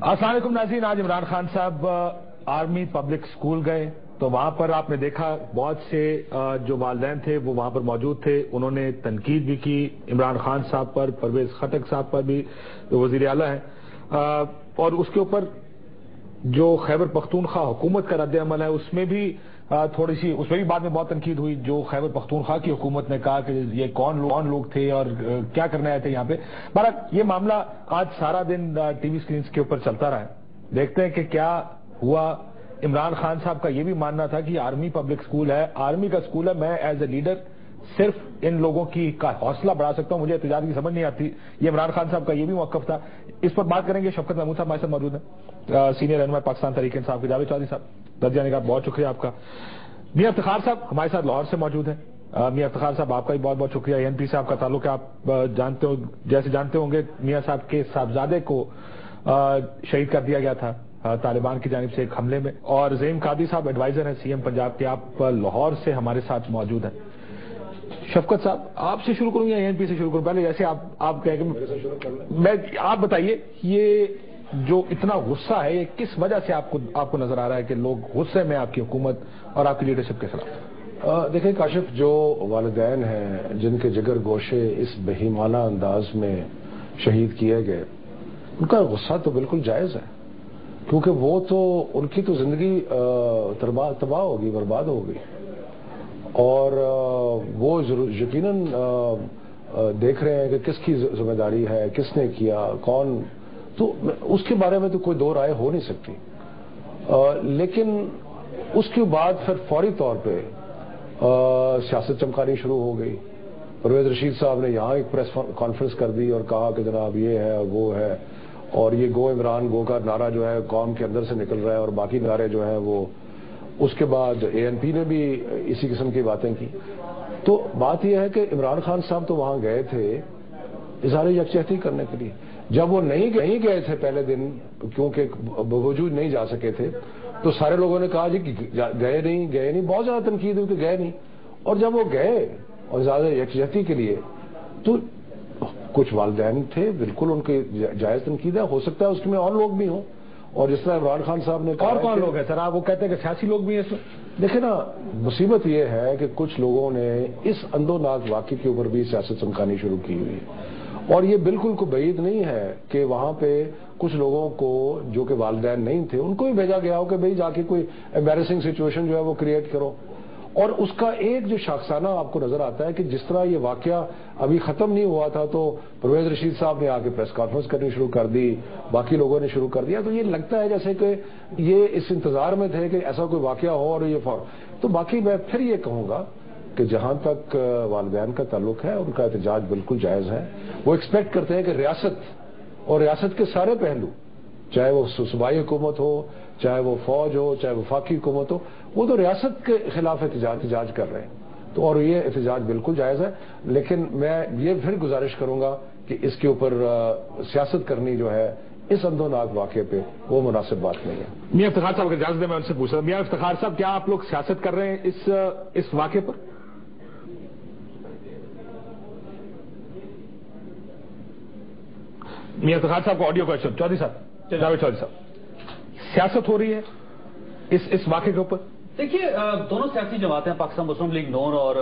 السلام علیکم ناظرین، آج عمران خان صاحب آرمی پبلک اسکول گئے تو وہاں پر آپ نے دیکھا بہت سے جو والدین تھے وہ وہاں پر موجود تھے. انہوں نے تنقید بھی کی عمران خان صاحب پر، پرویز خٹک صاحب پر بھی جو وزیر اعلیٰ ہیں، اور اس کے اوپر جو خیبر پختونخوا حکومت کا رد عمل ہے اس میں بھی تھوڑی سی، اس میں بھی بعد میں بہت تنقید ہوئی. جو خیبر پختونخوا کی حکومت نے کہا کہ یہ کون لوگ تھے اور کیا کرنے آئے تھے یہاں پہ. بہرحال یہ معاملہ آج سارا دن ٹی وی سکرینز کے اوپر چلتا رہا. دیکھتے ہیں کہ کیا ہوا. عمران خان صاحب کا یہ بھی ماننا تھا کہ آرمی پبلک اسکول ہے، آرمی کا اسکول ہے، میں ایز اے لیڈر صرف ان لوگوں کا حوصلہ بڑھا سکتا ہوں، مجھے احتجاج کی سمجھ نہیں آتی. یہ عمران خان صاحب کا یہ بھی موقف تھا. اس پر بات کریں گے. شفقت محمود صاحب ہمارے ساتھ موجود ہیں، سینئر رہنما پاکستان تحریک انصاف کے. جاوید چودھری صاحب درج جانے کا بہت شکریہ آپ کا. میاں افتخار صاحب ہمارے ساتھ لاہور سے موجود ہیں. میاں افتخار صاحب آپ کا بھی بہت بہت شکریہ. این پی سے آپ کا تعلق ہے، آپ جانتے ہوں گے میاں صاحب کے صاحبزادے کو شہید کر دیا گیا تھا طالبان کی جانب سے ایک حملے میں. اور زعیم قادری صاحب ایڈوائزر ہیں سی ایم پنجاب کے، آپ لاہور سے ہمارے ساتھ موجود ہیں. شفقت صاحب آپ سے شروع کروں یا این پی سے شروع کروں؟ پہلے جیسے آپ کہیں کہ آپ بتائیے یہ جو اتنا غصہ ہے یہ کس وجہ سے آپ کو نظر آ رہا ہے کہ لوگ غصے میں آپ کی حکومت اور آپ کی لیڈرشپ کے خلاف؟ دیکھیں کاشف، جو والدین ہیں جن کے جگر گوشے اس بہیمانہ انداز میں شہید کیے گئے، ان کا غصہ تو بالکل جائز ہے، کیونکہ وہ تو ان کی تو زندگی تباہ ہوگی، برباد ہوگی. اور وہ یقیناً دیکھ رہے ہیں کہ کس کی ذمہ داری ہے، کس نے کیا، کون، تو اس کے بارے میں تو کوئی دو رائے ہو نہیں سکتی. لیکن اس کے بعد پھر فوری طور پہ سیاست چمکانی شروع ہو گئی. پرویز رشید صاحب نے یہاں ایک پریس کانفرنس کر دی اور کہا کہ جناب یہ ہے وہ ہے، اور یہ گو عمران گو کا نعرہ جو ہے قوم کے اندر سے نکل رہا ہے، اور باقی نعرے جو ہیں وہ. اس کے بعد اے این پی نے بھی اسی قسم کی باتیں کی. تو بات یہ ہے کہ عمران خان صاحب تو وہاں گئے تھے اظہار یکجہتی کرنے کے لیے. جب وہ نہیں گئے تھے پہلے دن، کیونکہ بوجود نہیں جا سکے تھے، تو سارے لوگوں نے کہا جی کہ گئے نہیں، بہت زیادہ تنقید ہوئی کہ گئے نہیں. اور جب وہ گئے اور اظہار یکجہتی کے لیے، تو کچھ والدین تھے، بالکل ان کی جائز تنقید ہے، ہو سکتا ہے اس میں اور لوگ بھی ہوں. اور جس طرح عمران خان صاحب نے کہا، اور کون لوگ ہیں سر؟ آپ وہ کہتے ہیں کہ سیاسی لوگ بھی ہیں اس میں. دیکھیں نا، مصیبت یہ ہے کہ کچھ لوگوں نے اس اندوناک واقعے کے اوپر بھی سیاست چمکانی شروع کی ہوئی ہے. اور یہ بالکل کوئی بعید نہیں ہے کہ وہاں پہ کچھ لوگوں کو جو کہ والدین نہیں تھے ان کو بھی بھیجا گیا ہو کہ بھئی جا کے کوئی ایمبیرسنگ سچویشن جو ہے وہ کریٹ کرو. اور اس کا ایک جو شاخسانہ آپ کو نظر آتا ہے کہ جس طرح یہ واقعہ ابھی ختم نہیں ہوا تھا تو پرویز رشید صاحب نے آ کے پریس کانفرنس کرنی شروع کر دی، باقی لوگوں نے شروع کر دیا. تو یہ لگتا ہے جیسے کہ یہ اس انتظار میں تھے کہ ایسا کوئی واقعہ ہو اور یہ تو باقی میں پھر یہ کہوں گا کہ جہاں تک والدین کا تعلق ہے ان کا احتجاج بالکل جائز ہے. وہ ایکسپیکٹ کرتے ہیں کہ ریاست اور ریاست کے سارے پہلو، چاہے وہ صوبائی حکومت ہو، چاہے وہ فوج ہو، چاہے وفاقی حکومت ہو، وہ تو ریاست کے خلاف احتجاج کر رہے ہیں. تو اور یہ احتجاج بالکل جائز ہے. لیکن میں یہ پھر گزارش کروں گا کہ اس کے اوپر سیاست کرنی جو ہے اس اندوناک واقعے پہ وہ مناسب بات نہیں ہے. میاں افتخار صاحب اگر اجازت دیں میں ان سے پوچھ رہا ہوں. میاں افتخار صاحب کیا آپ لوگ سیاست کر رہے ہیں اس واقعے پر؟ میاں افتخار صاحب کو آڈیو کوشچن. چودھری صاحب، جاوید چودھری صاحب، سیاست ہو رہی ہے اس واقعے کے اوپر؟ دیکھیے، دونوں سیاسی جماعتیں پاکستان مسلم لیگ نون اور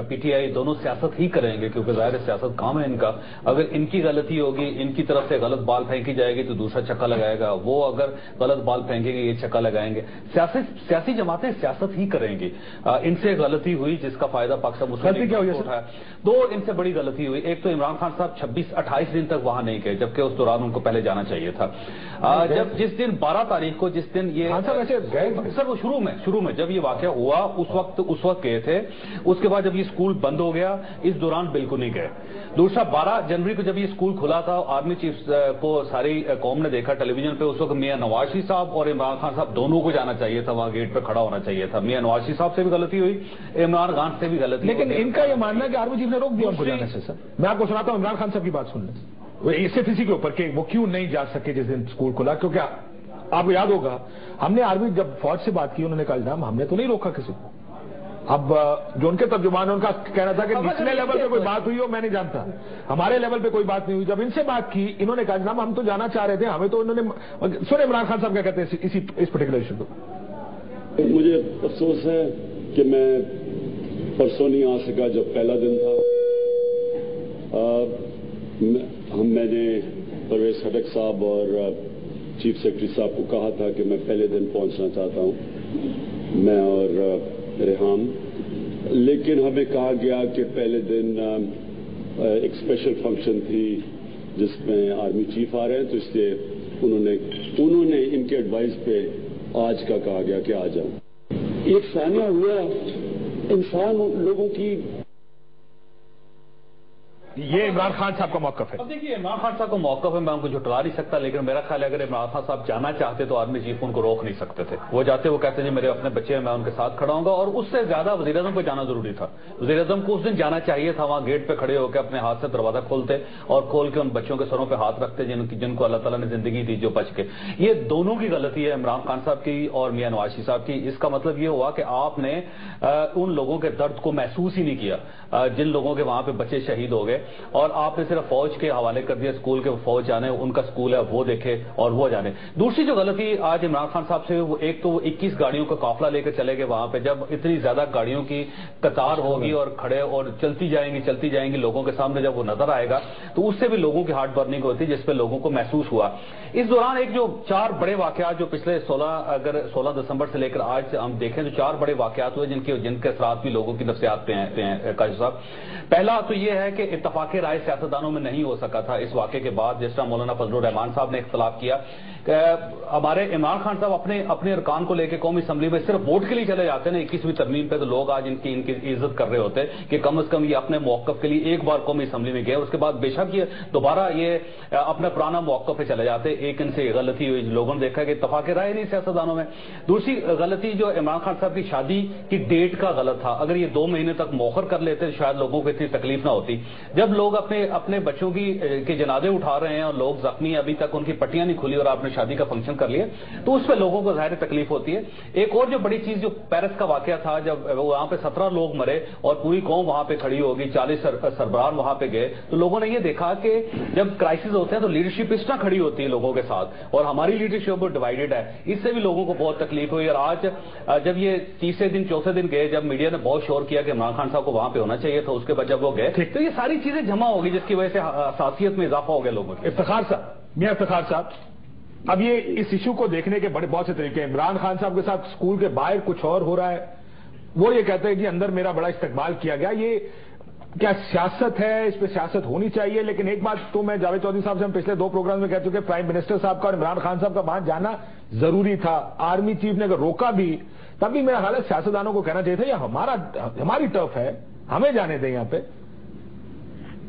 پی ٹی آئی دونوں سیاست ہی کریں گے، کیونکہ ظاہر سیاست کام ہے ان کا. اگر ان کی غلطی ہوگی، ان کی طرف سے غلط بال پھینکی جائے گی تو دوسرا چھکا لگائے گا، وہ اگر غلط بال پھینکیں گے یہ چھکا لگائیں گے. سیاسی جماعتیں سیاست ہی کریں گی. ان سے غلطی ہوئی جس کا فائدہ پاکستان مسلم لیگ کو اٹھایا. دو ان سے بڑی غلطی ہوئی. ایک تو عمران خان صاحب 26-28 دن تک وہاں نہیں گئے، جبکہ اس دوران ان کو پہلے جانا چاہیے تھا. جس دن 12 تاریخ کو، جس دن یہ سر وہ شروع میں جب یہ واقعہ ہوا اس وقت گئے تھے. اس کے بعد جب یہ اسکول بند ہو گیا اس دوران بالکل نہیں گئے. دوسرا 12 جنوری کو جب یہ اسکول کھلا تھا، آرمی چیف کو ساری قوم نے دیکھا ٹیلی ویژن پہ. اس وقت میاں نواز شریف صاحب اور عمران خان صاحب دونوں کو جانا چاہیے تھا، وہاں گیٹ پہ کھڑا ہونا چاہیے تھا. میاں نواز شریف صاحب سے بھی غلطی ہوئی، عمران خان سے بھی غلطی. لیکن ان کا یہ ماننا ہے کہ آرمی چیف نے روک دیا ان کو جانے سے. سر میں آپ کو سناتا ہوں عمران خان صاحب کی بات سن لیں صرف اسی کے اوپر کہ وہ کیوں نہیں جا سکے جس دن اسکول کھلا. کیونکہ آپ کو یاد ہوگا ہم نے آرمی جب فوج سے بات کی انہوں نے کہا جناب ہم نے تو نہیں روکا کسی کو. اب جو ان کے ترجمان ہیں ان کا کہنا تھا کہ نچلے لیول پہ کوئی بات ہوئی ہو میں نہیں جانتا، ہمارے لیول پہ کوئی بات نہیں ہوئی. جب ان سے بات کی انہوں نے کہا جناب ہم تو جانا چاہ رہے تھے، ہمیں تو انہوں نے سن عمران خان صاحب کیا کہتے ہیں اس پرٹیکولر ایشو کو. مجھے افسوس ہے کہ میں پرسوں نہیں آ سکا جب پہلا دن تھا. میں نے پرویز خٹک صاحب اور چیف سیکرٹری صاحب کو کہا تھا کہ میں پہلے دن پہنچنا چاہتا ہوں، میں اور ریحام، لیکن ہمیں کہا گیا کہ پہلے دن ایک اسپیشل فنکشن تھی جس میں آرمی چیف آ رہے ہیں، تو اس لیے انہوں نے ان کے ایڈوائز پہ آج کا کہا گیا کہ آ جاؤں. ایک ثانیہ ہوا انسان لوگوں کی. یہ عمران خان صاحب کا موقف ہے. اب دیکھیے عمران خان صاحب کا موقف ہے، میں ان کو جھٹلا نہیں سکتا، لیکن میرا خیال ہے اگر عمران خان صاحب جانا چاہتے تو آرمی چیف ان کو روک نہیں سکتے تھے. وہ جاتے، وہ کہتے جی میرے اپنے بچے ہیں میں ان کے ساتھ کھڑا ہوں گا. اور اس سے زیادہ وزیر اعظم کو جانا ضروری تھا. وزیر اعظم کو اس دن جانا چاہیے تھا، وہاں گیٹ پہ کھڑے ہو کے اپنے ہاتھ سے دروازہ کھولتے اور کھول کے ان بچوں کے سروں پہ ہاتھ رکھتے جن کو اللہ تعالیٰ نے زندگی دی جو بچ کے. یہ دونوں کی غلطی ہے، عمران خان صاحب کی اور میاں نواز شریف صاحب کی. اس کا مطلب یہ ہوا کہ آپ نے ان لوگوں کے درد کو محسوس ہی نہیں کیا جن لوگوں کے وہاں پہ بچے شہید ہو گئے، اور آپ نے صرف فوج کے حوالے کر دیا. اسکول کے فوج جانے، ان کا اسکول ہے وہ دیکھے اور وہ جانے. دوسری جو غلطی آج عمران خان صاحب سے، وہ ایک تو وہ 21 گاڑیوں کا قافلہ لے کے چلے گئے وہاں پہ. جب اتنی زیادہ گاڑیوں کی قطار ہوگی اور کھڑے اور چلتی جائیں گی لوگوں کے سامنے جب وہ نظر آئے گا تو اس سے بھی لوگوں کی ہارٹ برننگ ہوتی جس پہ لوگوں کو محسوس ہوا. اس دوران ایک جو 4 بڑے واقعات جو پچھلے 16 دسمبر سے لے کر آج سے ہم دیکھیں تو 4 بڑے واقعات ہوئے جن کے اثرات بھی لوگوں کی نفسیات پہ ہیں. کاشف صاحب، پہلا تو یہ ہے کہ اتفاق رائے سیاستدانوں میں نہیں ہو سکا تھا اس واقعے کے بعد. جس طرح مولانا فضل الرحمان صاحب نے اختلاف کیا کہ ہمارے عمران خان صاحب اپنے ارکان کو لے کے قومی اسمبلی میں صرف ووٹ کے لیے چلے جاتے ہیں 21ویں ترمیم پہ، تو لوگ آج ان کی عزت کر رہے ہوتے کہ کم از کم یہ اپنے موقف کے لیے ایک بار قومی اسمبلی میں گئے، اس کے بعد بے شک یہ دوبارہ یہ اپنا پرانا موقف پہ چلے جاتے. ایک ان سے غلطی ہوئی، لوگوں نے دیکھا کہ اتفاق رائے نہیں سیاستدانوں میں. دوسری غلطی جو عمران خان صاحب کی شادی کی ڈیٹ کا غلط تھا. اگر یہ 2 مہینے تک مؤخر کر لیتے شاید لوگوں کو اتنی تکلیف نہ ہوتی. جب لوگ اپنے بچوں کے جنازے اٹھا رہے ہیں اور لوگ زخمی، ابھی تک ان کی پٹیاں نہیں کھلی اور آپ نے شادی کا فنکشن کر لیا، تو اس پہ لوگوں کو ظاہر تکلیف ہوتی ہے. ایک اور جو بڑی چیز جو پیرس کا واقعہ تھا، جب وہاں پہ 17 لوگ مرے اور پوری قوم وہاں پہ کھڑی ہوگی، 40 سربراہ وہاں پہ گئے، تو لوگوں نے یہ دیکھا کہ جب کرائسس ہوتے ہیں تو لیڈرشپ اس طرح کھڑی ہوتی ہے لوگوں کے ساتھ، اور ہماری لیڈرشپ ڈیوائیڈڈ ہے. اس سے بھی لوگوں کو بہت تکلیف ہوئی. اور آج جب یہ تیسرے دن چوتھے دن گئے، جب میڈیا نے بہت شور کیا کہ عمران خان صاحب کو وہاں پہ ہونا چاہیے تھا، اس کے بعد جب وہ گئے تو یہ ساری چیزیں جمع ہوگی جس کی وجہ سے حساسیت میں اضافہ ہو گیا لوگوں کی. افتخار صاحب، میاں افتخار صاحب، اب یہ اس ایشو کو دیکھنے کے بہت سے طریقے ہیں. عمران خان صاحب کے ساتھ اسکول کے باہر کچھ اور ہو رہا ہے، وہ یہ کہتے ہیں کہ اندر میرا بڑا استقبال کیا گیا. یہ کیا سیاست ہے؟ اس پہ سیاست ہونی چاہیے. لیکن ایک بات تو میں جاوید چودھری صاحب سے ہم پچھلے 2 پروگرام میں کہہ چکے، پرائم منسٹر صاحب کا اور عمران خان صاحب کا وہاں جانا ضروری تھا. آرمی چیف نے اگر روکا بھی تب بھی میرا خیال ہے سیاستدانوں کو کہنا چاہیے تھا یہ ہماری ٹرف ہے، ہمیں جانے دیں یہاں پہ.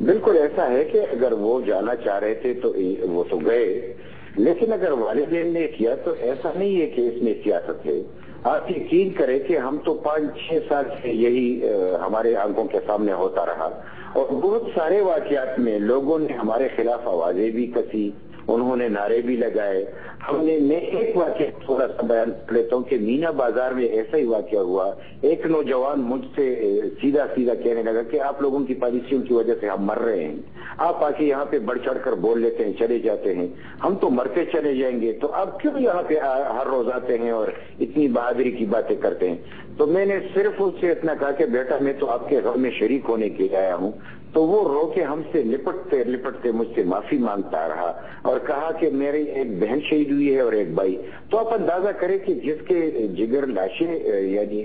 بالکل ایسا ہے کہ اگر وہ جانا چاہ رہے تھے تو وہ تو گئے، لیکن اگر والدین نے کیا تو ایسا نہیں ہے کہ اس میں سیاست ہے. آپ یقین کریں کہ ہم تو 5-6 سال سے یہی ہمارے آنکھوں کے سامنے ہوتا رہا، اور بہت سارے واقعات میں لوگوں نے ہمارے خلاف آوازیں بھی کسی، انہوں نے نعرے بھی لگائے. میں ایک واقعہ تھوڑا سا بیان کر لیتا ہوں کہ مینا بازار میں ایسا ہی واقعہ ہوا. ایک نوجوان مجھ سے سیدھا کہنے لگا کہ آپ لوگوں کی پالیسیوں کی وجہ سے ہم مر رہے ہیں، آپ آ کے یہاں پہ بڑھ چڑھ کر بول لیتے ہیں چلے جاتے ہیں، ہم تو مرتے چلے جائیں گے، تو آپ کیوں یہاں پہ ہر روز آتے ہیں اور اتنی بہادری کی باتیں کرتے ہیں. تو میں نے صرف اس سے اتنا کہا کہ بیٹا میں تو آپ کے غم میں شریک ہونے کے لیے آیا ہوں. تو وہ رو کے ہم سے لپٹتے مجھ سے معافی مانگتا رہا اور کہا کہ میری ایک بہن شہید ہوئی ہے اور ایک بھائی. تو آپ اندازہ کریں کہ جس کے جگر لاشیں یعنی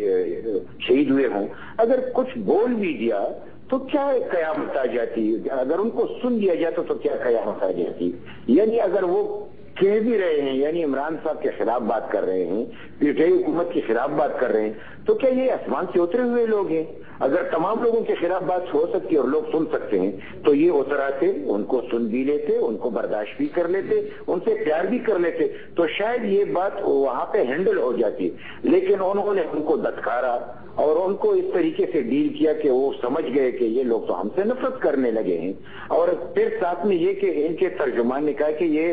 شہید ہوئے ہوں، اگر کچھ بول بھی دیا تو کیا قیامت آ جاتی، اگر ان کو سن لیا جاتا تو کیا قیامت آ جاتی. یعنی اگر وہ کہہ بھی رہے ہیں، یعنی عمران صاحب کے خلاف بات کر رہے ہیں، پیٹائی حکومت کے خلاف بات کر رہے ہیں، تو کیا یہ آسمان سے اترے ہوئے لوگ ہیں؟ اگر تمام لوگوں کے خلاف بات ہو سکتی ہے اور لوگ سن سکتے ہیں تو یہ اتراتے، ان کو سن بھی لیتے، ان کو برداشت بھی کر لیتے، ان سے پیار بھی کر لیتے، تو شاید یہ بات وہاں پہ ہینڈل ہو جاتی. لیکن انہوں نے ان کو دھتکارا اور ان کو اس طریقے سے ڈیل کیا کہ وہ سمجھ گئے کہ یہ لوگ تو ہم سے نفرت کرنے لگے ہیں. اور پھر ساتھ میں یہ کہ ان کے ترجمان نے کہا کہ یہ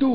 2,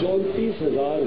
34,000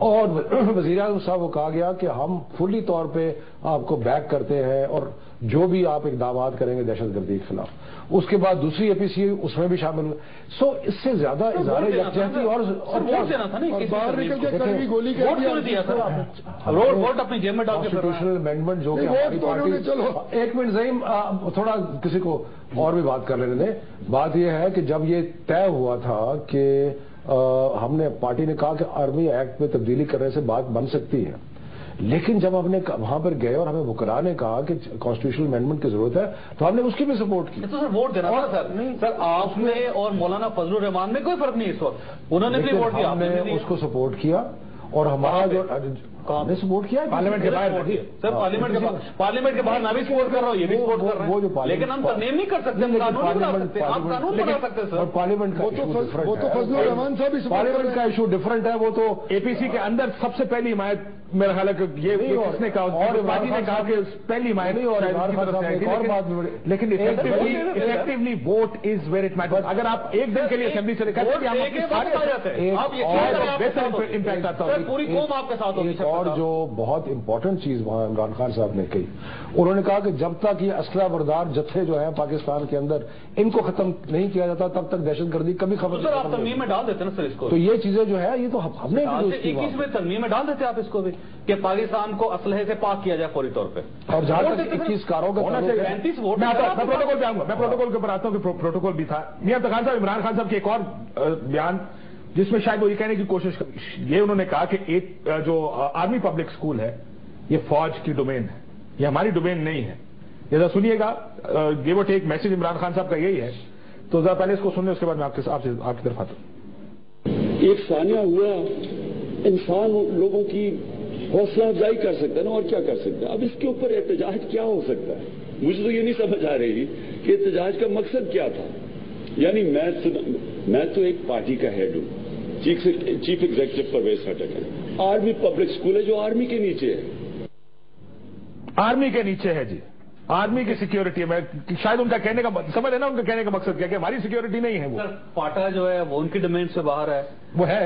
اور وزیر اعظم صاحب کو کہا گیا کہ ہم فلی طور پہ آپ کو بیک کرتے ہیں اور جو بھی آپ اقدامات کریں گے دہشت گردی کے خلاف. اس کے بعد دوسری اے پی سی اس میں بھی شامل ہوئے. سو اس سے زیادہ اظہار یکجہتی اور باہر نکل کے کل بھی گولی کر دیا ووٹ اپنی جیب میں ڈال کے کانسٹیٹیوشنل امینڈمنٹ جو کہ چلو ایک منٹ زعیم تھوڑا کسی کو اور بھی بات کر لینے دیں. بات یہ ہے کہ جب یہ طے ہوا تھا کہ ہم نے پارٹی نے کہا کہ آرمی ایکٹ میں تبدیلی کرنے سے بات بن سکتی ہے, لیکن جب ہم نے وہاں پر گئے اور ہمیں وکلاء نے کہا کہ کانسٹیٹیوشنل امینڈمنٹ کی ضرورت ہے تو ہم نے اس کی بھی سپورٹ کی. تو سر ووٹ دینا تھا سر آپ نے اور مولانا فضل الرحمان میں کوئی فرق نہیں اس وقت, انہوں نے بھی ووٹ دیا, ہم نے اس کو سپورٹ کیا اور ہمارا جو ہم نے سپورٹ کیا پارلیمنٹ کے باہر. سر پارلیمنٹ کے باہر میں بھی سپورٹ کر رہا ہوں, یہ بھی سپورٹ کر رہا ہوں, لیکن ہم ترمیم نہیں کر سکتے, آپ قانون بنا سکتے سر. پارلیمنٹ کا وہ تو فضل الرحمان صاحب بھی پارلیمنٹ کا ایشو ڈفرنٹ ہے. وہ تو اے پی سی کے اندر سب سے پہلی حمایت میرا خیال ہے کہ یہ کس نے کہا اور پارٹی نے کہا کہ پہلی حمایت نہیں ہو رہا ہے, لیکن effectively vote is where it matters. اگر آپ ایک دن کے لیے اسمبلی سے امپیکٹ آتا ہے, پوری قوم آپ کے ساتھ ہوگی. اور جو بہت امپورٹنٹ چیز وہاں عمران خان صاحب نے کہی, انہوں نے کہا کہ جب تک یہ اسلحہ بردار جتھے جو ہیں پاکستان کے اندر ان کو ختم نہیں کیا جاتا تب تک دہشت گردی کبھی خبر. سر آپ ترمیم میں ڈال دیتے نا سر اس کو, تو یہ چیزیں جو ہے یہ تو ہم نے 21 ترمیم میں ڈال دیتے آپ اس کو بھی کہ پاکستان کو اسلحے سے پاک کیا جائے فوری طور پہ. اور جہاں تک 21 کاروں کا ہونا چاہیے 35 ووٹ. میں پروٹوکول پہ آؤں گا, میں پروٹوکول کے اوپر آتا ہوں کہ پروٹوکول بھی تھا. میاں خان صاحب عمران خان صاحب کے ایک اور بیان جس میں شاید وہ یہ کہنے کی کوشش یہ انہوں نے کہا کہ ایک جو آرمی پبلک اسکول ہے یہ فوج کی ڈومین ہے, یہ ہماری ڈومین نہیں ہے. یہ ذرا سنیے گا, گیو اور ٹیک میسج عمران خان صاحب کا یہی ہے. تو ذرا پہلے اس کو سنیں, اس کے بعد میں آپ کی طرف آتا ہوں. ایک ثانیہ ہوا انسان لوگوں کی حوصلہ افزائی کر سکتا ہے نا, اور کیا کر سکتا ہے. اب اس کے اوپر احتجاج کیا ہو سکتا ہے, مجھے تو یہ نہیں سمجھ آ رہی کہ احتجاج کا مقصد کیا تھا. یعنی میں تو ایک پارٹی کا ہیڈ ہوں, چیف ایگزیکٹو پرویز خٹک ہے, آرمی پبلک اسکول ہے جو آرمی کے نیچے ہے. آرمی کے نیچے ہے جی, آرمی کی سیکیورٹی ہے. شاید ان کا کہنے کا سمجھ ہے نا, ان کا کہنے کا مقصد کیا کہ ہماری سیکیورٹی نہیں ہے. وہ پاٹا جو ہے وہ ان کی ڈومین سے باہر ہے, وہ ہے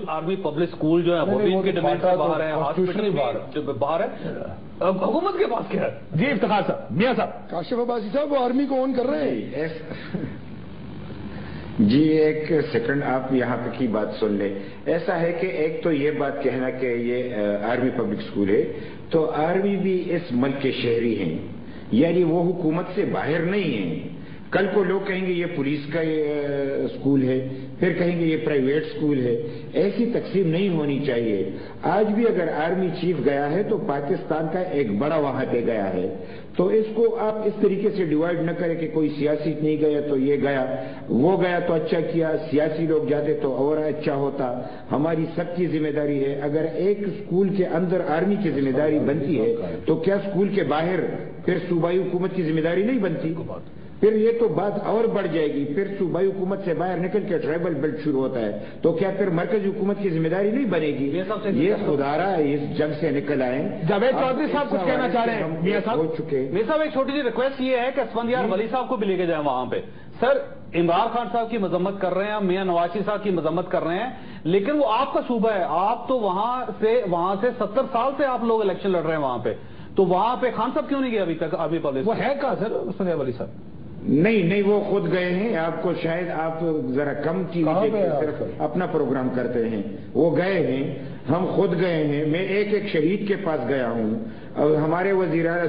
آرمی پبلک اسکول جو ہے وہ بھی ان کی ڈومین سے باہر ہے, ہاسپٹل باہر ہے. حکومت کے پاس کیا ہے. جی افتخار صاحب, میاں صاحب, کاشف عباسی صاحب وہ آرمی کو آن کر رہے ہیں. جی ایک سیکنڈ آپ یہاں پہ کی بات سن لیں. ایسا ہے کہ ایک تو یہ بات کہنا کہ یہ آرمی پبلک اسکول ہے, تو آرمی بھی اس ملک کے شہری ہیں, یعنی وہ حکومت سے باہر نہیں ہیں. کل کو لوگ کہیں گے یہ پولیس کا اسکول ہے, پھر کہیں گے یہ پرائیویٹ اسکول ہے. ایسی تقسیم نہیں ہونی چاہیے. آج بھی اگر آرمی چیف گیا ہے تو پاکستان کا ایک بڑا وہاں پہ گیا ہے, تو اس کو آپ اس طریقے سے ڈیوائیڈ نہ کریں کہ کوئی سیاسی نہیں گیا تو یہ گیا, وہ گیا تو اچھا کیا, سیاسی لوگ جاتے تو اور اچھا ہوتا. ہماری سب کی ذمہ داری ہے. اگر ایک اسکول کے اندر آرمی کی ذمہ داری بنتی ہے تو کیا اسکول کے باہر پھر صوبائی حکومت کی ذمہ داری نہیں بنتی؟ پھر یہ تو بات اور بڑھ جائے گی. پھر صوبائی حکومت سے باہر نکل کے ٹرائبل بیلٹ شروع ہوتا ہے, تو کیا پھر مرکزی حکومت کی ذمہ داری نہیں بنے گی؟ یہ خدارا اس جنگ سے نکل آئے. جاوید چودھری صاحب کچھ کہنا چاہ رہے ہیں. میاں صاحب ہو چکے. میاں صاحب ایک چھوٹی سی ریکویسٹ یہ ہے کہ اسفندیار ولی صاحب کو بھی لے کے جائیں وہاں پہ. سر عمران خان صاحب کی مذمت کر رہے ہیں, میاں نواز شریف صاحب کی مذمت کر رہے ہیں, لیکن وہ آپ کا صوبہ ہے. آپ تو وہاں سے 70 سال سے آپ لوگ الیکشن لڑ رہے ہیں وہاں پہ, تو وہاں پہ خان صاحب کیوں نہیں گئے ابھی تک؟ ابھی پبلک وہ ہے کہاں سر اسفندیار ولی صاحب؟ نہیں وہ خود گئے ہیں. آپ کو شاید آپ ذرا کم ٹی وی پہ صرف اپنا پروگرام کرتے ہیں. وہ گئے ہیں, ہم خود گئے ہیں. میں ایک شہید کے پاس گیا ہوں, اور ہمارے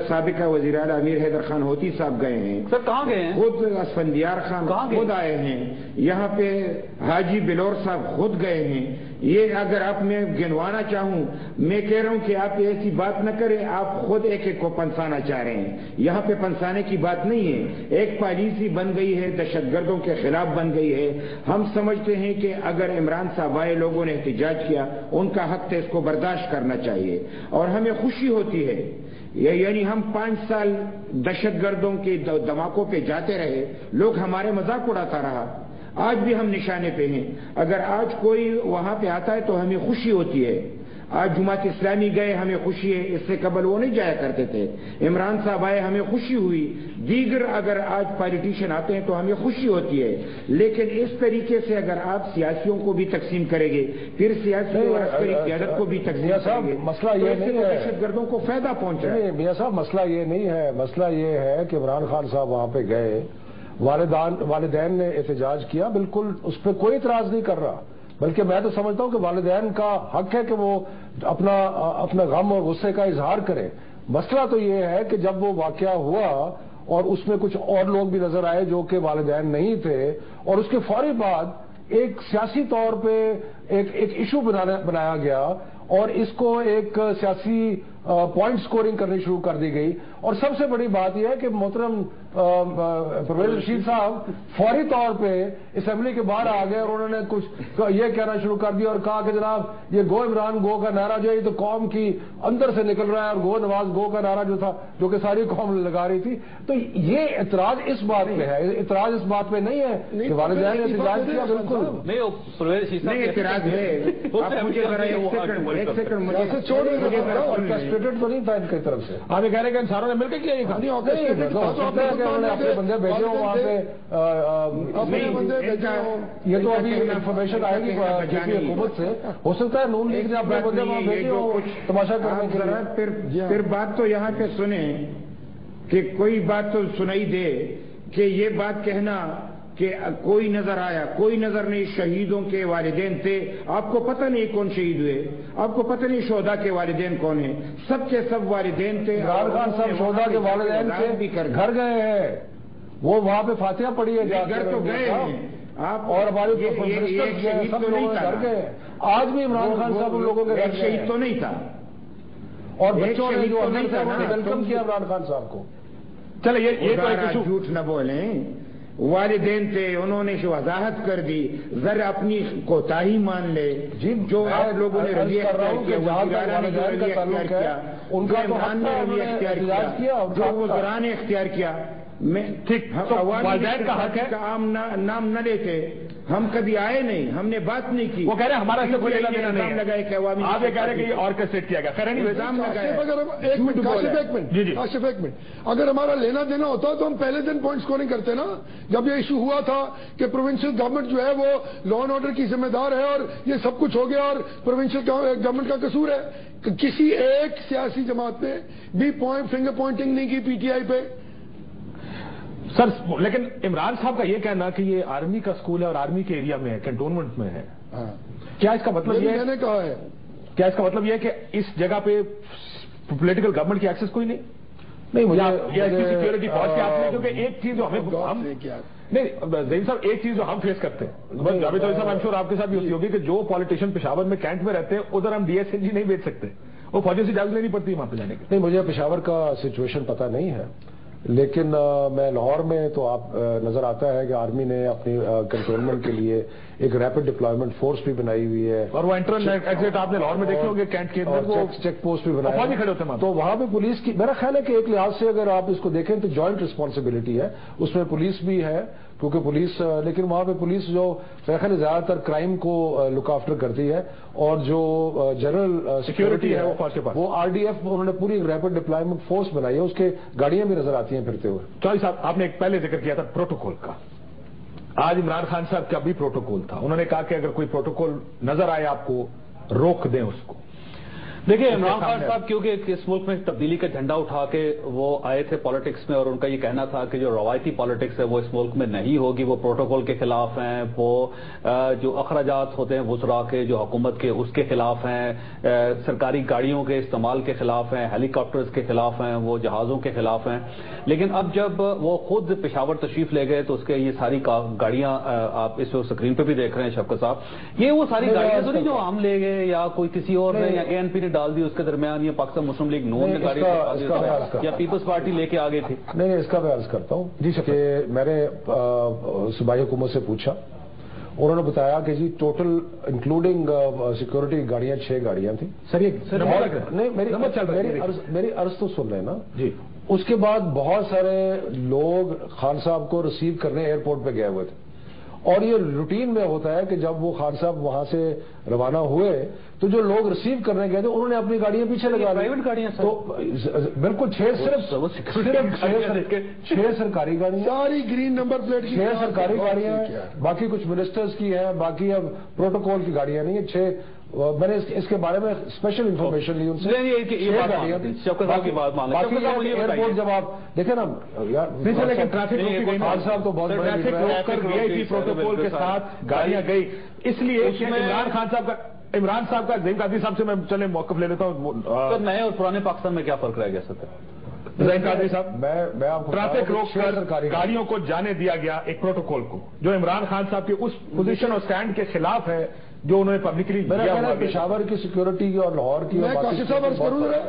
سابقہ وزیر اعلیٰ امیر حیدر خان ہوتی صاحب گئے ہیں. سر کہاں گئے ہیں؟ خود اسفندیار خان خود آئے ہیں. یہاں پہ حاجی بلور صاحب خود گئے ہیں. یہ اگر آپ میں گنوانا چاہوں, میں کہہ رہا ہوں کہ آپ ایسی بات نہ کریں. آپ خود ایک کو پنسانا چاہ رہے ہیں. یہاں پہ پنسانے کی بات نہیں ہے. ایک پالیسی بن گئی ہے, دہشت گردوں کے خلاف بن گئی ہے. ہم سمجھتے ہیں کہ اگر عمران صاحب آئے, لوگوں نے احتجاج کیا, ان کا حق ہے, اس کو برداشت کرنا چاہیے. اور ہمیں خوشی ہوتی ہے, یعنی ہم 5 سال دہشت گردوں کے دھماکوں پہ جاتے رہے, لوگ ہمارے مذاق اڑاتا رہا. آج بھی ہم نشانے پہ ہیں. اگر آج کوئی وہاں پہ آتا ہے تو ہمیں خوشی ہوتی ہے. آج جماعت اسلامی گئے ہمیں خوشی ہے، اس سے قبل وہ نہیں جایا کرتے تھے. عمران صاحب آئے ہمیں خوشی ہوئی. دیگر اگر آج پالیٹیشین آتے ہیں تو ہمیں خوشی ہوتی ہے، لیکن اس طریقے سے اگر آپ سیاسیوں کو بھی تقسیم کریں گے، پھر سیاسی اور عسکری قیادت کو بھی تقسیم کریں گے، مسئلہ یہ نہیں ہے دہشت گردوں کو فائدہ پہنچ رہا ہے. میاں صاحب مسئلہ یہ نہیں ہے، مسئلہ یہ ہے کہ عمران خان صاحب وہاں پہ گئے، والدین نے احتجاج کیا، بالکل اس پہ کوئی اعتراض نہیں کر رہا، بلکہ میں تو سمجھتا ہوں کہ والدین کا حق ہے کہ وہ اپنا غم اور غصے کا اظہار کریں. مسئلہ تو یہ ہے کہ جب وہ واقعہ ہوا اور اس میں کچھ اور لوگ بھی نظر آئے جو کہ والدین نہیں تھے، اور اس کے فوری بعد ایک سیاسی طور پہ ایک ایشو بنایا گیا اور اس کو ایک سیاسی پوائنٹ سکورنگ کرنی شروع کر دی گئی. اور سب سے بڑی بات یہ ہے کہ محترم پرویز رشید صاحب فوری طور پہ اسمبلی کے باہر آ گئے اور انہوں نے کچھ یہ کہنا شروع کر دیا اور کہا کہ جناب یہ گو عمران گو کا نعرہ جو ہے یہ تو قوم کی اندر سے نکل رہا ہے، اور گو نواز گو کا نعرہ جو تھا جو کہ ساری قوم لگا رہی تھی. تو یہ اعتراض اس بات پہ ہے، اعتراض اس بات پہ نہیں ہے کہ والدین نے احتجاج کیا. بالکل نہیں، پرویز رشید صاحب اعتراض ہے. تو نہیں تھا ان کی طرف سے. آپ یہ کہہ رہے ہیں کہ انسانوں نے مل کے کیا یہ کام؟ انہوں نے اپنے بندے بھیجے ہو وہاں پہ. یہ تو ابھی انفارمیشن آئے گی حکومت سے، ہو سکتا ہے نون لیگ نے اپنے بندے وہاں بھیجے ہو تماشا کرنے کے لیے. پھر بات تو یہاں پہ سنیں کہ کوئی بات تو سنائی دے کہ یہ بات کہنا کہ کوئی نظر آیا، کوئی نظر نہیں. شہیدوں کے والدین تھے، آپ کو پتہ نہیں کون شہید ہوئے، آپ کو پتہ نہیں شہداء کے والدین کون ہیں. سب کے سب والدین تھے. عمران خان صاحب شہداء کے والدین کے گھر گئے ہیں، وہ وہاں پہ فاتحہ پڑھی ہے، گھر تو گئے ہیں آپ. اور ہمارے سب لوگوں کے گھر گئے. آج بھی عمران خان صاحب ان لوگوں کے گھر شہید تو نہیں تھا، اور بچوں نے جو اندر سے ویلکم کیا عمران خان صاحب کو. چلے یہ جھوٹ نہ بولیں. والدین تھے، انہوں نے وضاحت کر دی. ذرا اپنی کوتاہی مان لے. جو آپ لوگوں نے رویہ اختیار کیا، ان کا عمران نے رویہ اختیار کیا، جو وزراء نے اختیار کیا. ٹھیک، والدین کا حق ہے. عام نام نہ لیتے، ہم کبھی آئے نہیں، ہم نے بات نہیں کی. وہ کہہ رہے ہیں ہمارا ایسا کوئی لینا دینا نہیں ہے. لگائے کہ آپ یہ کہہ رہے ہیں کہ یہ آرکسٹریٹ کیا گیا. خیر نہیں، کاشف ایک منٹ، اگر ہمارا لینا دینا ہوتا تو ہم پہلے دن پوائنٹ سکورنگ کرتے نا. جب یہ ایشو ہوا تھا کہ پروونشل گورنمنٹ جو ہے وہ لا اینڈ آرڈر کی ذمہ دار ہے اور یہ سب کچھ ہو گیا اور پروونشل گورنمنٹ کا قصور ہے، کسی ایک سیاسی جماعت نے بھی فنگر پوائنٹنگ نہیں کی پی ٹی آئی پہ. سر لیکن عمران صاحب کا یہ کہنا کہ یہ آرمی کا اسکول ہے اور آرمی کے ایریا میں ہے، کنٹونمنٹ میں ہے، کیا اس کا مطلب یہ ہے؟ میں نے کہا ہے کیا اس کا مطلب یہ ہے کہ اس جگہ پہ پولیٹیکل گورنمنٹ کی ایکسس کوئی نہیں؟ سیکورٹی فورس کے ہاتھ میں، کیونکہ ایک چیز جو ہم نہیں زین صاحب، ایک چیز جو ہم فیس کرتے ہیں، جاوید صاحب آئی ایم شیور آپ کے ساتھ بھی ہوتی ہوگی کہ جو پالیٹیشین پشاور میں کینٹ میں رہتے ہیں ادھر ہم ڈی ایس این جی نہیں بھیج سکتے، وہ فوجی سے اجازت لینی پڑتی ہے وہاں پہ جانے کی. نہیں، مجھے پشاور کا سچویشن پتہ نہیں ہے، لیکن میں لاہور میں تو آپ نظر آتا ہے کہ آرمی نے اپنی کنٹرولمنٹ کے لیے ایک ریپڈ ڈپلائمنٹ فورس بھی بنائی ہوئی ہے، اور وہ انٹرنل ایگزٹ آپ نے لاہور میں دیکھے ہوں گے کینٹ کے چیک پوسٹ بھی بنایا کھڑے ہوتے ہیں. تو وہاں پہ پولیس کی میرا خیال ہے کہ ایک لحاظ سے اگر آپ اس کو دیکھیں تو جوائنٹ رسپانسبلٹی ہے، اس میں پولیس بھی ہے کیونکہ پولیس، لیکن وہاں پہ پولیس جو میرا خیال ہے زیادہ تر کرائم کو لک آفٹر کرتی ہے، اور جو جنرل سیکورٹی ہے وہ آر ڈی ایف، انہوں نے پوری ریپڈ ڈپلائمنٹ فورس بنائی ہے، اس کے گاڑیاں بھی نظر آتی ہیں پھرتے ہوئے. چوہدری صاحب آپ نے ایک پہلے ذکر کیا تھا پروٹوکول کا، آج عمران خان صاحب کا بھی پروٹوکول تھا، انہوں نے کہا کہ اگر کوئی پروٹوکول نظر آئے آپ کو روک دیں اس کو. دیکھیے عمران خان صاحب کیونکہ اس ملک میں تبدیلی کا جھنڈا اٹھا کے وہ آئے تھے پالیٹکس میں، اور ان کا یہ کہنا تھا کہ جو روایتی پالیٹکس ہے وہ اس ملک میں نہیں ہوگی، وہ پروٹوکول کے خلاف ہیں، وہ جو اخراجات ہوتے ہیں وزراء کے جو حکومت کے اس کے خلاف ہیں، سرکاری گاڑیوں کے استعمال کے خلاف ہیں، ہیلی کاپٹرز کے خلاف ہیں، وہ جہازوں کے خلاف ہیں. لیکن اب جب وہ خود پشاور تشریف لے گئے تو اس کے یہ ساری گاڑیاں آپ اس سکرین پہ بھی دیکھ رہے ہیں شفقت صاحب، یہ وہ ساری گاڑیاں تو نہیں جو عام لے گئے یا کوئی کسی اور نے یا اے این پی نے ڈال دی اس کے درمیان، یہ پاکستان مسلم لیگ نون نے گاڑی یا پیپلز پارٹی لے کے آگے تھی. نہیں، اس کا میں عرض کرتا ہوں جی کہ میں نے صوبائی حکومت سے پوچھا، انہوں نے بتایا کہ جی ٹوٹل انکلوڈنگ سیکورٹی گاڑیاں 6 گاڑیاں تھیں. سر میری عرض تو سن رہے ہیں نا جی. اس کے بعد بہت سارے لوگ خان صاحب کو ریسیو کرنے ایئرپورٹ پہ گئے ہوئے تھے، اور یہ روٹین میں ہوتا ہے کہ جب وہ خان صاحب وہاں سے روانہ ہوئے تو جو لوگ ریسیو کرنے گئے تھے انہوں نے اپنی گاڑیاں پیچھے لگا لی. پرائیویٹ گاڑیاں تو بالکل 6 سرکاری گاڑیاں, ساری گرین نمبر پلیٹ کی 6 سرکاری گاڑیاں ہیں, باقی کچھ منسٹرز کی ہیں, باقی اب پروٹوکول کی گاڑیاں نہیں ہیں. 6 میں نے اس کے بارے میں اسپیشل انفارمیشن لی ان سے. ایئرپورٹ جب آپ دیکھیں نا یار, لیکن ٹریفک خان صاحب تو بہت بڑے پروٹوکول کے ساتھ گاڑیاں گئی, اس لیے عمران صاحب کا زیم قادری صاحب سے میں چلے موقف لے لیتا ہوں. نئے اور پرانے پاکستان میں کیا فرق رہ گیا سر؟ زیم قادری صاحب, میں آپ کو ٹریفک روک کر گاڑیوں کو جانے دیا گیا ایک پروٹوکول کو جو عمران خان صاحب کی اس پوزیشن اور سٹینڈ کے خلاف ہے جو انہوں نے پبلکلی پشاور کی سیکورٹی کی اور لاہور کی. میں کاشف صاحب عرض کروں ذرا,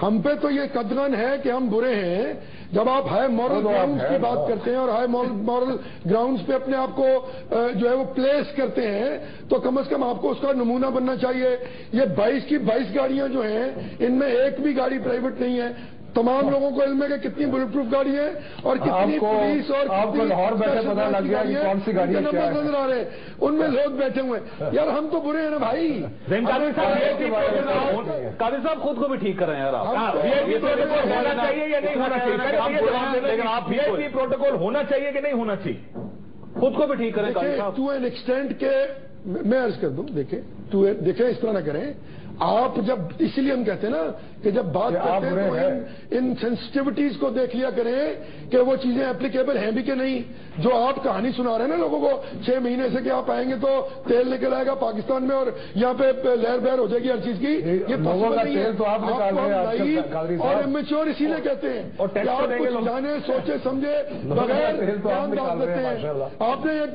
ہم پہ تو یہ قدغن ہے کہ ہم برے ہیں. جب آپ ہائی مورل گراؤنڈز کی بات کرتے ہیں اور ہائی مورل گراؤنڈز پہ اپنے آپ کو جو ہے وہ پلیس کرتے ہیں تو کم از کم آپ کو اس کا نمونہ بننا چاہیے. یہ 22 کی 22 گاڑیاں جو ہیں ان میں ایک بھی گاڑی پرائیویٹ نہیں ہے. تمام لوگوں کو علم ہے کہ کتنی بلٹ پروف گاڑی ہے اور کتنی پولیس اور آپ کو لاہور بیٹھے پتہ لگ گیا کہ کون سی گاڑی نظر آ رہے ہیں ان میں لوگ بیٹھے ہوئے ہیں. یار ہم تو برے ہیں نا بھائی. قادری صاحب خود کو بھی ٹھیک کر رہے ہیں یار. ہونا چاہیے یا نہیں ہونا چاہیے, لیکن آپ وی آئی پی پروٹوکول ہونا چاہیے کہ نہیں ہونا چاہیے, خود کو بھی ٹھیک کریں. ٹو این ایکسٹینٹ کے میں عرض کر دوں, دیکھیں اس طرح نہ کریں آپ. جب اسی لیے ہم کہتے ہیں نا کہ جب بات کرتے ہیں تو ان سینسٹیوٹیز کو دیکھ لیا کریں کہ وہ چیزیں اپلیکیبل ہیں بھی کہ نہیں. جو آپ کہانی سنا رہے ہیں نا لوگوں کو 6 مہینے سے کہ آپ آئیں گے تو تیل نکل آئے گا پاکستان میں اور یہاں پہ لہر بہر ہو جائے گی ہر چیز کی, یہ پاسبل نہیں ہے. اور امیچور اسی لیے کہتے ہیں کہ آپ کچھ جانے سوچے سمجھے بغیر بیان بات دیتے ہیں. آپ نے ایک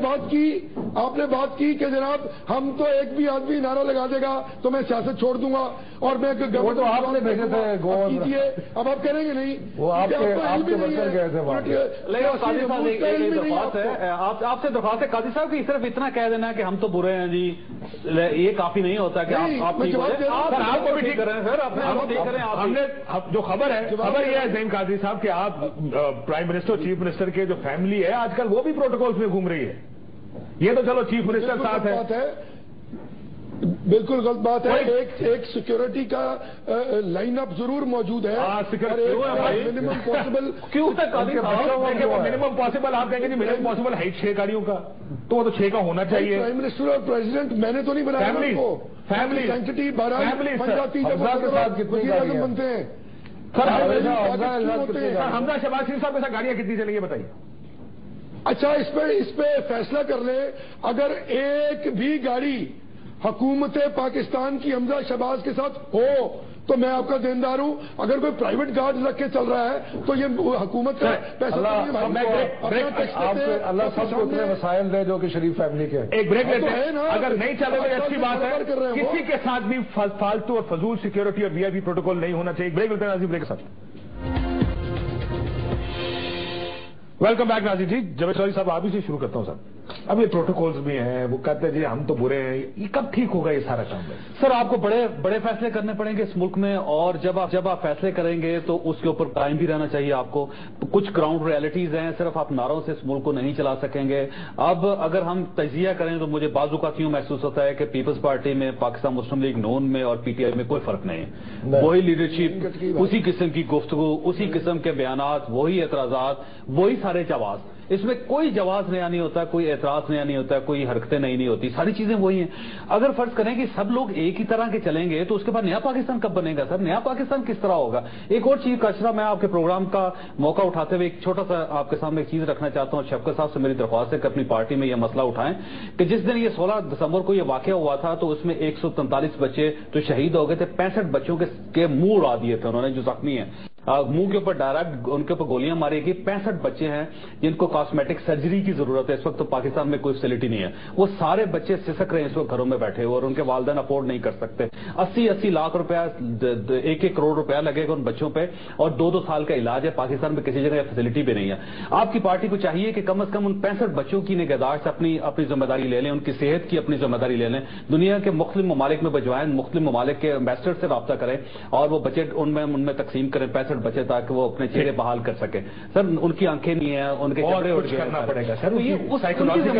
بات کی کہ جناب ہم تو ایک بھی آدمی نعرہ لگا دے گا تو میں سیاست چھوڑ دوں گا اور میں تو آپ نے بھیجے تھے کیجیے. اب آپ کریں گے نہیں, وہ آپ کے ورکر گئے تھے. آپ سے درخواست ہے قاضی صاحب کی صرف اتنا کہہ دینا کہ ہم تو برے ہیں جی, یہ کافی نہیں ہوتا کہ آپ کو بھی ٹھیک کریں سر. ہم نے جو خبر یہ ہے زیم قادری صاحب کہ آپ پرائم منسٹر چیف منسٹر کے جو فیملی ہے آج کل وہ بھی پروٹوکولز میں گھوم رہی ہے. یہ تو چلو چیف منسٹر ساتھ ہے, بالکل غلط بات ہے. ایک سیکورٹی کا لائن اپ ضرور موجود ہے. منیمم پاسبل منیمم پاسبل آپ کہیں گے منیمم پاسبل ہے 6 گاڑیوں کا, تو وہ تو 6 کا ہونا چاہیے. پرائم منسٹر اور پریزیڈنٹ میں نے تو نہیں بنایا فیملی سینکٹری 12 بنتے ہیں. حمزہ شہباز شریف صاحب کے ساتھ گاڑیاں کتنی چلیں گے بتائیے. اچھا اس پہ فیصلہ کر لیں. اگر ایک بھی گاڑی حکومت پاکستان کی حمزہ شہباز کے ساتھ ہو تو میں آپ کا دیندار ہوں. اگر کوئی پرائیویٹ گارڈ رکھ کے چل رہا ہے تو یہ حکومت کا پیسہ. اللہ سب کو اتنے وسائل دے جو کہ شریف فیملی کے. ایک بریک لیتے ہیں, اگر نہیں چلے گا اچھی بات ہے. کسی کے ساتھ بھی فالتو اور فضول سیکورٹی اور وی آئی پی پروٹوکول نہیں ہونا چاہیے. بریک لیتے ہیں ناظرین, بریک کے ساتھ. ویلکم بیک ناظرین. جی جاوید چودھری صاحب آپ ہی سے شروع کرتا ہوں سر. اب یہ پروٹوکولز بھی ہیں, وہ کہتے ہیں جی ہم تو برے ہیں, یہ کب ٹھیک ہوگا یہ سارا کام ہے؟ سر آپ کو بڑے فیصلے کرنے پڑیں گے اس ملک میں, اور جب آپ فیصلے کریں گے تو اس کے اوپر قائم بھی رہنا چاہیے آپ کو. کچھ گراؤنڈ ریالٹیز ہیں, صرف آپ نعروں سے اس ملک کو نہیں چلا سکیں گے. اب اگر ہم تجزیہ کریں تو مجھے بعض اوقات یوں محسوس ہوتا ہے کہ پیپلز پارٹی میں, پاکستان مسلم لیگ نون میں اور پی ٹی آئی میں کوئی فرق نہیں ہے. وہی لیڈرشپ, اسی قسم کی گفتگو, اسی قسم کے بیانات, وہی اعتراضات, وہی سارے جواز. اس میں کوئی جواز نیا نہیں ہوتا, کوئی اعتراض نیا نہیں ہوتا, کوئی حرکتیں نئی نہیں ہوتی, ساری چیزیں وہی ہیں. اگر فرض کریں کہ سب لوگ ایک ہی طرح کے چلیں گے تو اس کے بعد نیا پاکستان کب بنے گا سر؟ نیا پاکستان کس طرح ہوگا؟ ایک اور چیز کا میں آپ کے پروگرام کا موقع اٹھاتے ہوئے ایک چھوٹا سا آپ کے سامنے ایک چیز رکھنا چاہتا ہوں. شفقت صاحب سے میری درخواست ہے کہ اپنی پارٹی میں یہ مسئلہ اٹھائیں کہ جس دن یہ 16 دسمبر کو یہ واقعہ ہوا تھا تو اس میں 143 بچے جو شہید ہو گئے تھے, 65 بچوں کے منہ اڑا دیے تھے انہوں نے جو زخمی ہیں, منہ کے اوپر ڈائریکٹ ان کے اوپر گولیاں ماری گئی. 65 بچے ہیں جن کو کاسمیٹک سرجری کی ضرورت ہے. اس وقت تو پاکستان میں کوئی فیسلٹی نہیں ہے. وہ سارے بچے سسک رہے ہیں اس وقت گھروں میں بیٹھے ہوئے, اور ان کے والدین افورڈ نہیں کر سکتے. 80 لاکھ روپیہ, 1 کروڑ روپیہ لگے گا ان بچوں پہ, اور 2 سال کا علاج ہے. پاکستان میں کسی جگہ فیسلٹی بھی نہیں ہے. آپ کی پارٹی کو چاہیے کہ کم از کم ان 65 بچوں کی نگہداشت اپنی ذمہ داری لے لیں, ان کی صحت کی اپنی ذمہ داری لے لیں. دنیا کے مختلف ممالک میں بھجوائیں, مختلف ممالک کے ایمبیسڈر سے رابطہ کریں اور وہ بچے ان میں تقسیم کریں. 65 65 بچے تاکہ وہ اپنے چہرے بحال کر سکے. سر ان کی آنکھیں نہیں ہیں, ان کے کپڑے اٹھ گئے, کرنا پڑے گا سر, سائیکولوجیکل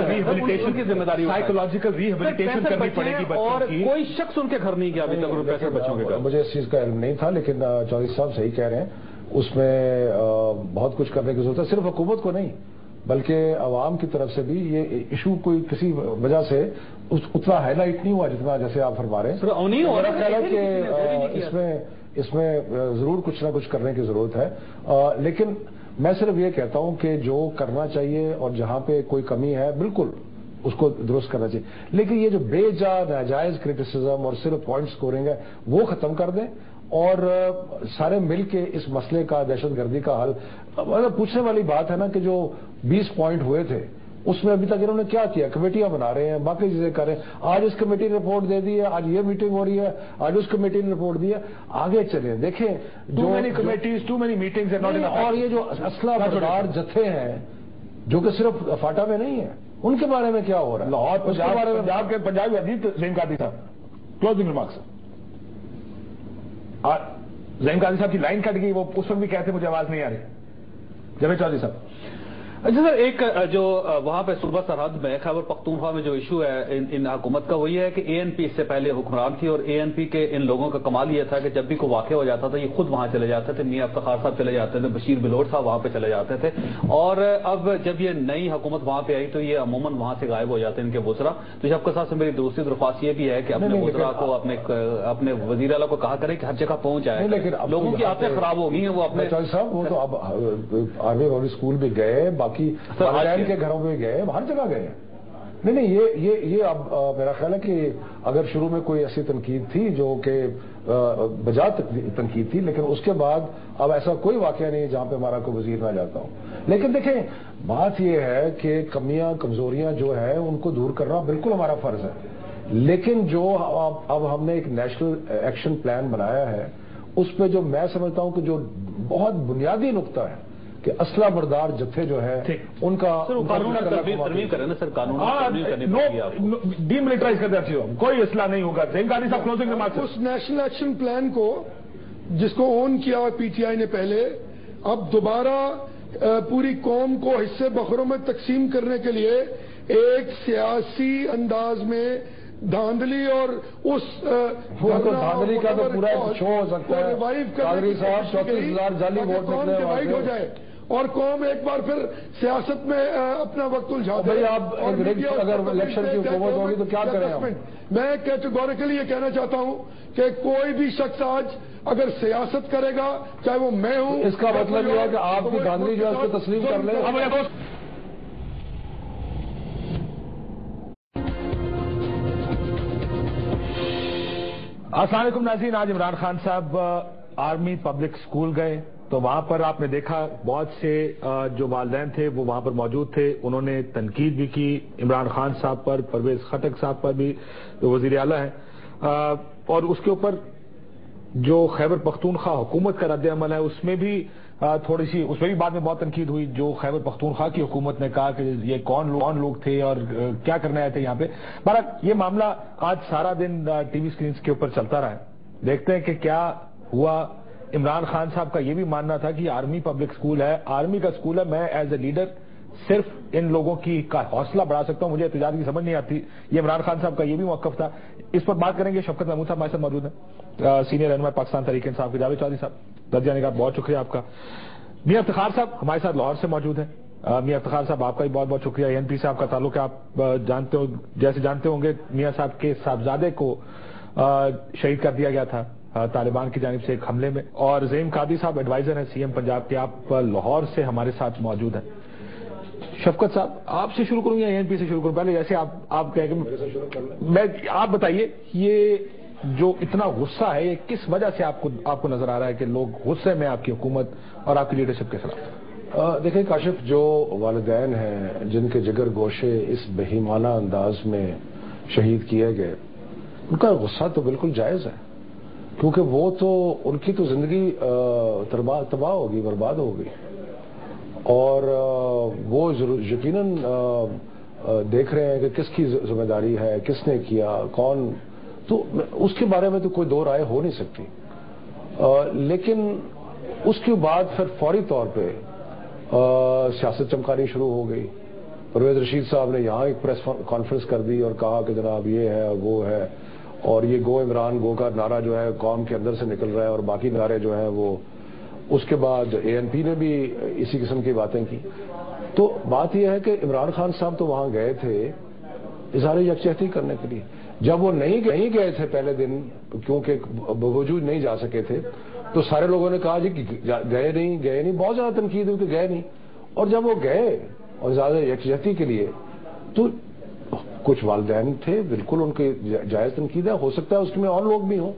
ریہیبلیٹیشن کرنی پڑے گی اور کوئی شخص ان کے گھر نہیں گیا ابھی تک 65 بچوں کے گھر. مجھے اس چیز کا علم نہیں تھا, لیکن چودھری صاحب صحیح کہہ رہے ہیں, اس میں بہت کچھ کرنے کی ضرورت ہے, صرف حکومت کو نہیں بلکہ عوام کی طرف سے بھی. یہ ایشو کوئی کسی وجہ سے اتنا ہائی لائٹ نہیں ہوا جتنا جیسے آپ فرما رہے ہیں. میرا خیال ہے کہ اس میں ضرور کچھ نہ کچھ کرنے کی ضرورت ہے, لیکن میں صرف یہ کہتا ہوں کہ جو کرنا چاہیے اور جہاں پہ کوئی کمی ہے بالکل اس کو درست کرنا چاہیے, لیکن یہ جو بے جا ناجائز کرٹیسزم اور صرف پوائنٹ سکورنگ ہے وہ ختم کر دیں اور سارے مل کے اس مسئلے کا, دہشت گردی کا حل. پوچھنے والی بات ہے نا کہ جو 20 پوائنٹ ہوئے تھے اس میں ابھی تک انہوں نے کیا کیا؟ کمیٹیاں بنا رہے ہیں, باقی چیزیں کر رہے ہیں. آج اس کمیٹی نے رپورٹ دے دی ہے, آج یہ میٹنگ ہو رہی ہے, آج اس کمیٹی نے رپورٹ دی ہے. آگے چلیں, دیکھیں too many committees, too many meetings, اور یہ جو اسلحہ بردار جتھے ہیں جو کہ صرف فاٹا میں نہیں ہے, ان کے بارے میں کیا ہو رہا ہے؟ لاہور پنجاب عزیز زعیم قاضی صاحب, کلوزنگ ریمارکس. زعیم قاضی صاحب کی لائن کٹ گئی, وہ اس وقت بھی کہتے مجھے آواز نہیں آ رہی. جاوید چودھری صاحب. اچھا سر, ایک جو وہاں پہ صوبہ سرحد میں خیبر پختونخوا میں جو ایشو ہے ان حکومت کا, وہ یہ ہے کہ اے این پی اس سے پہلے حکمران تھی, اور اے این پی کے ان لوگوں کا کمال یہ تھا کہ جب بھی کوئی واقعہ ہو جاتا تھا یہ خود وہاں چلے جاتے تھے. میاں افتخار صاحب چلے جاتے تھے, بشیر بلوچ صاحب وہاں پہ چلے جاتے تھے, اور اب جب یہ نئی حکومت وہاں پہ آئی تو یہ عموماً وہاں سے غائب ہو جاتے ہیں ان کے وزراء. تو شفقت صاحب سے میری دوسری درخواست یہ بھی ہے کہ اپنے وزراء کو, اپنے وزیر اعلیٰ کو کہا کرے کہ ہر جگہ پہنچ جائے. لیکن لوگوں کی عادتیں خراب ہو گئی ہیں. وہ اپنے صاحب وہ تو اب آرمی پبلک اسکول بھی گئے, باقی کے گھروں میں گئے, ہر جگہ گئے. نہیں یہ اب میرا خیال ہے کہ اگر شروع میں کوئی ایسی تنقید تھی جو کہ بجا تنقید تھی, لیکن اس کے بعد اب ایسا کوئی واقعہ نہیں جہاں پہ ہمارا کوئی وزیر نہ جاتا ہوں. لیکن دیکھیں بات یہ ہے کہ کمیاں کمزوریاں جو ہیں ان کو دور کرنا بالکل ہمارا فرض ہے, لیکن جو اب ہم نے ایک نیشنل ایکشن پلان بنایا ہے اس پہ جو میں سمجھتا ہوں کہ جو بہت بنیادی نقطہ ہے کہ اسلحہ بردار جتھے جو ہے ان کا ڈی ملٹرائز کر دیں, کوئی اسلحہ نہیں ہوگا. اس نیشنل ایکشن پلان کو جس کو اون کیا پی ٹی آئی نے پہلے, اب دوبارہ پوری قوم کو حصے بخروں میں تقسیم کرنے کے لیے ایک سیاسی انداز میں دھاندلی اور اس دھاندلی کا تو پورا شو ہو سکتا ہے. چودھری صاحب 34,000 جعلی ووٹ نکلے ہو جائے اور قوم ایک بار پھر سیاست میں اپنا وقت الجھا دے. آپ اگر الیکشن کی حکومت ہوگی تو کیا کریں ہم؟ میں کیٹیگوریکلی یہ کہنا چاہتا ہوں کہ کوئی بھی شخص آج اگر سیاست کرے گا, چاہے وہ میں ہوں, اس کا مطلب یہ ہے کہ آپ کی دھاندلی جو ہے اس کو تسلیم کر لیں. السلام علیکم ناظرین. آج عمران خان صاحب آرمی پبلک اسکول گئے تو وہاں پر آپ نے دیکھا بہت سے جو والدین تھے وہ وہاں پر موجود تھے. انہوں نے تنقید بھی کی عمران خان صاحب پر, پرویز خٹک صاحب پر بھی جو وزیر اعلیٰ ہیں, اور اس کے اوپر جو خیبر پختونخوا حکومت کا رد عمل ہے اس میں بھی تھوڑی سی, اس میں بھی بعد میں بہت تنقید ہوئی. جو خیبر پختونخوا کی حکومت نے کہا کہ یہ کون لوگ تھے اور کیا کرنے آئے تھے یہاں پہ. بہرحال یہ معاملہ آج سارا دن ٹی وی اسکرینز کے اوپر چلتا رہا. دیکھتے ہیں کہ کیا ہوا. عمران خان صاحب کا یہ بھی ماننا تھا کہ آرمی پبلک اسکول ہے, آرمی کا اسکول ہے, میں ایز اے لیڈر صرف ان لوگوں کی کا حوصلہ بڑھا سکتا ہوں, مجھے احتجاج کی سمجھ نہیں آتی. یہ عمران خان صاحب کا یہ بھی موقف تھا. اس پر بات کریں گے. شفقت محمود صاحب ہمارے ساتھ موجود ہیں, سینئر رہنما پاکستان تحریک انصاف کے. جاوید چودھری صاحب, درجہ نگار بہت شکریہ آپ کا. میاں افتخار صاحب ہمارے ساتھ لاہور سے موجود ہیں. میاں افتخار صاحب آپ کا بھی بہت بہت شکریہ. اے این پی سے آپ کا تعلق ہے, آپ جانتے ہوں گے میاں صاحب کے صاحبزادے کو شہید کر دیا گیا تھا طالبان کی جانب سے ایک حملے میں. اور زعیم قاضی صاحب ایڈوائزر ہیں سی ایم پنجاب کے, آپ لاہور سے ہمارے ساتھ موجود ہیں. شفقت صاحب آپ سے شروع کروں یا اے این پی سے شروع کروں؟ پہلے جیسے آپ کہیں کہ آپ بتائیے یہ جو اتنا غصہ ہے یہ کس وجہ سے آپ کو نظر آ رہا ہے کہ لوگ غصے میں آپ کی حکومت اور آپ کی لیڈرشپ کے خلاف؟ دیکھیں کاشف, جو والدین ہیں جن کے جگر گوشے اس بہیمانہ انداز میں شہید کیے گئے, ان کا غصہ تو بالکل جائز ہے, کیونکہ وہ تو ان کی تو زندگی تباہ ہوگی, برباد ہوگی, اور وہ یقیناً دیکھ رہے ہیں کہ کس کی ذمہ داری ہے, کس نے کیا, کون, تو اس کے بارے میں تو کوئی دو رائے ہو نہیں سکتی. لیکن اس کے بعد پھر فوری طور پہ سیاست چمکانی شروع ہو گئی. پرویز رشید صاحب نے یہاں ایک پریس کانفرنس کر دی اور کہا کہ جناب یہ ہے اور وہ ہے, اور یہ گو عمران گو کا نعرہ جو ہے قوم کے اندر سے نکل رہا ہے, اور باقی نعرے جو ہیں وہ. اس کے بعد ANP نے بھی اسی قسم کی باتیں کی. تو بات یہ ہے کہ عمران خان صاحب تو وہاں گئے تھے اظہار یکجہتی کرنے کے لیے. جب وہ نہیں گئے تھے پہلے دن, کیونکہ بوجود نہیں جا سکے تھے, تو سارے لوگوں نے کہا جی گئے نہیں, بہت زیادہ تنقید ہوئی کہ گئے نہیں. اور جب وہ گئے اور زیادہ یکجہتی کے لیے, تو کچھ والدین تھے, بالکل ان کی جائز تنقید ہے, ہو سکتا ہے اس میں اور لوگ بھی ہوں.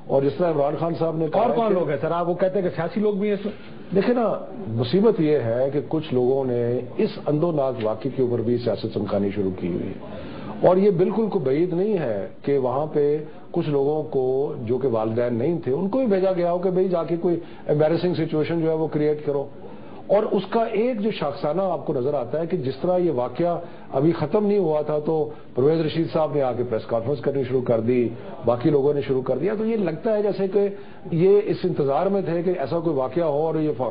اور جس طرح عمران خان صاحب نے کہا, اور کون لوگ ہیں سر؟ آپ وہ کہتے ہیں کہ سیاسی لوگ بھی ہیں اس میں. دیکھیں نا, مصیبت یہ ہے کہ کچھ لوگوں نے اس اندوناک واقعے کے اوپر بھی سیاست چمکانی شروع کی ہوئی ہے. اور یہ بالکل کوئی بعید نہیں ہے کہ وہاں پہ کچھ لوگوں کو جو کہ والدین نہیں تھے ان کو بھی بھیجا گیا ہو کہ بھئی جا کے کوئی ایمبیرسنگ سچویشن جو ہے وہ کریٹ کرو. اور اس کا ایک جو شاخسانہ آپ کو نظر آتا ہے کہ جس طرح یہ واقعہ ابھی ختم نہیں ہوا تھا تو پرویز رشید صاحب نے آ کے پریس کانفرنس کرنی شروع کر دی, باقی لوگوں نے شروع کر دیا. تو یہ لگتا ہے جیسے کہ یہ اس انتظار میں تھے کہ ایسا کوئی واقعہ ہو اور یہ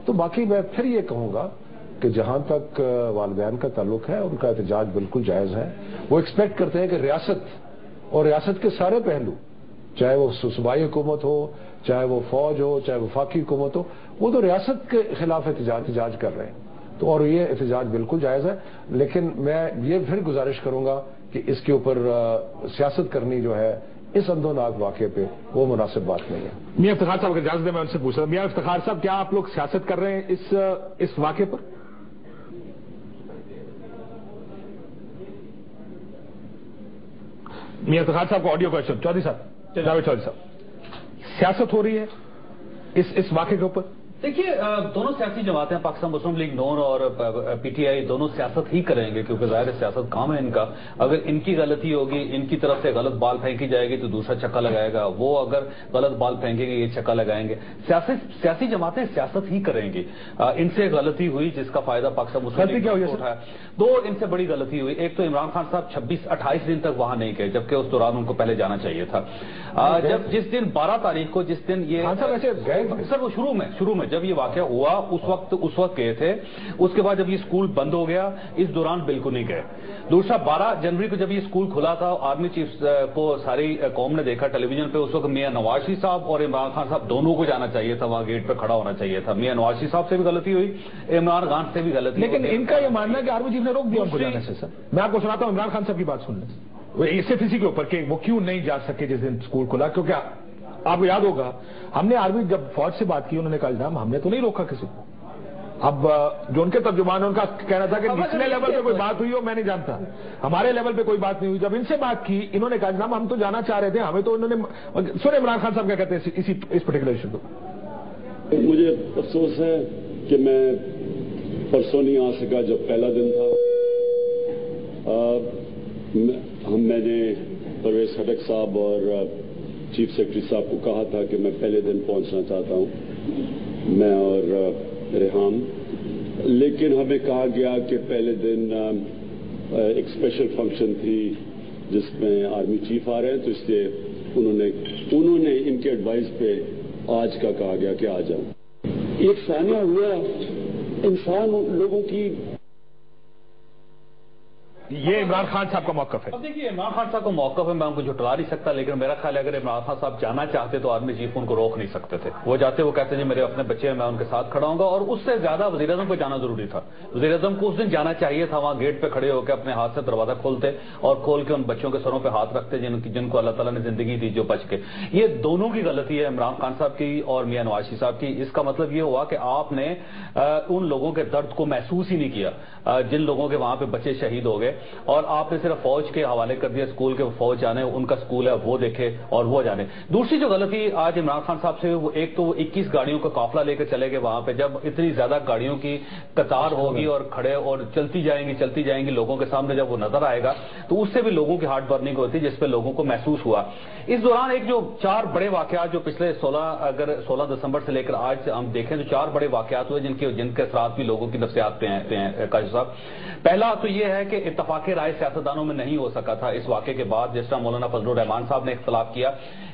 تو باقی میں پھر یہ کہوں گا کہ جہاں تک والدین کا تعلق ہے ان کا احتجاج بالکل جائز ہے. وہ ایکسپیکٹ کرتے ہیں کہ ریاست اور ریاست کے سارے پہلو, چاہے وہ صوبائی حکومت ہو, چاہے وہ فوج ہو, چاہے وفاقی حکومت ہو, وہ تو ریاست کے خلاف احتجاج کر رہے ہیں. تو اور یہ احتجاج بالکل جائز ہے. لیکن میں یہ پھر گزارش کروں گا کہ اس کے اوپر سیاست کرنی جو ہے اس اندوناک واقعے پہ وہ مناسب بات نہیں ہے. میاں افتخار صاحب اگر اجازت دیں میں ان سے پوچھ رہا ہوں. میاں افتخار صاحب, کیا آپ لوگ سیاست کر رہے ہیں اس واقعے پر؟ میاں افتخار صاحب کو آڈیو کوشچن. چودھری صاحب, جاوید چودھری صاحب, سیاست ہو رہی ہے اس واقعے کے اوپر؟ دیکھیے, دونوں سیاسی جماعتیں پاکستان مسلم لیگ نون اور PTI دونوں سیاست ہی کریں گے, کیونکہ ظاہر سیاست کام ہے ان کا. اگر ان کی غلطی ہوگی, ان کی طرف سے غلط بال پھینکی جائے گی تو دوسرا چھکا لگائے گا, وہ اگر غلط بال پھینکیں گے یہ چھکا لگائیں گے. سیاسی جماعتیں سیاست ہی کریں گی. ان سے غلطی ہوئی جس کا فائدہ پاکستان مسلم لیگ کو اٹھایا. دو ان سے بڑی غلطی ہوئی. ایک تو عمران خان صاحب 26-28 دن تک وہاں نہیں گئے, جبکہ اس دوران ان کو پہلے جانا چاہیے تھا. جس دن 12 تاریخ کو, جس دن یہ سر وہ شروع میں جب یہ واقعہ ہوا اس وقت گئے تھے. اس کے بعد جب یہ اسکول بند ہو گیا اس دوران بالکل نہیں گئے. دوسرا 12 جنوری کو جب یہ اسکول کھلا تھا, آرمی چیف کو ساری قوم نے دیکھا ٹیلی ویژن پہ, اس وقت میاں نواز شریف صاحب اور عمران خان صاحب دونوں کو جانا چاہیے تھا, وہاں گیٹ پہ کھڑا ہونا چاہیے تھا. میاں نواز شریف صاحب سے بھی غلطی ہوئی, عمران خان سے بھی غلطی. لیکن ان کا یہ ماننا ہے کہ آرمی چیف نے روک دیا ان کو جانے سے. سر میں آپ کو سناتا ہوں عمران خان صاحب کی بات سن لیں, صرف اسی کے اوپر کہ وہ کیوں نہیں جا سکے جس دن اسکول کھلا. کیونکہ آپ کو یاد ہوگا ہم نے آرمی جب فوج سے بات کی, انہوں نے کہا جناب ہم نے تو نہیں روکا کسی کو. اب جو ان کے ترجمان ہیں ان کا کہنا تھا کہ نچلے لیول پہ کوئی بات ہوئی ہو میں نہیں جانتا, ہمارے لیول پہ کوئی بات نہیں ہوئی. جب ان سے بات کی انہوں نے کہا جناب ہم تو جانا چاہ رہے تھے, ہمیں تو انہوں نے. سنیں عمران خان صاحب کیا کہتے ہیں اس پرٹیکولر ایشو کو. مجھے افسوس ہے کہ میں پرسوں نہیں آ سکا جب پہلا دن تھا. میں نے پرویز خٹک صاحب اور چیف سیکرٹری صاحب کو کہا تھا کہ میں پہلے دن پہنچنا چاہتا ہوں, میں اور ریحام. لیکن ہمیں کہا گیا کہ پہلے دن ایک اسپیشل فنکشن تھی جس میں آرمی چیف آ رہے ہیں, تو اس لیے انہوں نے ان کے ایڈوائز پہ آج کا کہا گیا کہ آ جاؤں. ایک ثانیہ ہوا انسان لوگوں کی. یہ عمران خان صاحب کا موقف ہے. اب دیکھیے عمران خان صاحب کا موقف ہے, میں ان کو جھٹلا نہیں سکتا, لیکن میرا خیال ہے اگر عمران خان صاحب جانا چاہتے تو آرمی چیف ان کو روک نہیں سکتے تھے. وہ جاتے, وہ کہتے ہیں جی میرے اپنے بچے ہیں میں ان کے ساتھ کھڑا ہوں گا. اور اس سے زیادہ وزیر اعظم کو جانا ضروری تھا. وزیر اعظم کو اس دن جانا چاہیے تھا, وہاں گیٹ پہ کھڑے ہو کے اپنے ہاتھ سے دروازہ کھولتے اور کھول کے ان بچوں کے سروں پہ ہاتھ رکھتے جن کو اللہ تعالیٰ نے زندگی دی جو بچ کے. یہ دونوں کی غلطی ہے, عمران خان صاحب کی اور میاں نواز شریف صاحب کی. اس کا مطلب یہ ہوا کہ آپ نے ان لوگوں کے درد کو محسوس ہی نہیں کیا جن لوگوں کے وہاں پہ بچے شہید ہو گئے, اور آپ نے صرف فوج کے حوالے کر دیا. اسکول کے فوج جانے, ان کا اسکول ہے وہ دیکھے اور وہ جانے. دوسری جو غلطی آج عمران خان صاحب سے, وہ ایک تو وہ 21 گاڑیوں کا قافلہ لے کے چلے گئے وہاں پہ. جب اتنی زیادہ گاڑیوں کی قطار ہوگی اور کھڑے اور چلتی جائیں گی لوگوں کے سامنے, جب وہ نظر آئے گا تو اس سے بھی لوگوں کی ہارٹ برننگ ہوتی جس پہ لوگوں کو محسوس ہوا. اس دوران ایک جو 4 بڑے واقعات جو پچھلے 16 دسمبر سے لے کر آج سے ہم دیکھیں تو 4 بڑے واقعات ہوئے جن کے اثرات بھی لوگوں کی نفسیات پہ ہیں. کاشف صاحب, پہلا تو یہ ہے کہ اتفاق رائے سیاستدانوں میں نہیں ہو سکا تھا اس واقعے کے بعد. جس طرح مولانا فضل الرحمان صاحب نے اختلاف کیا,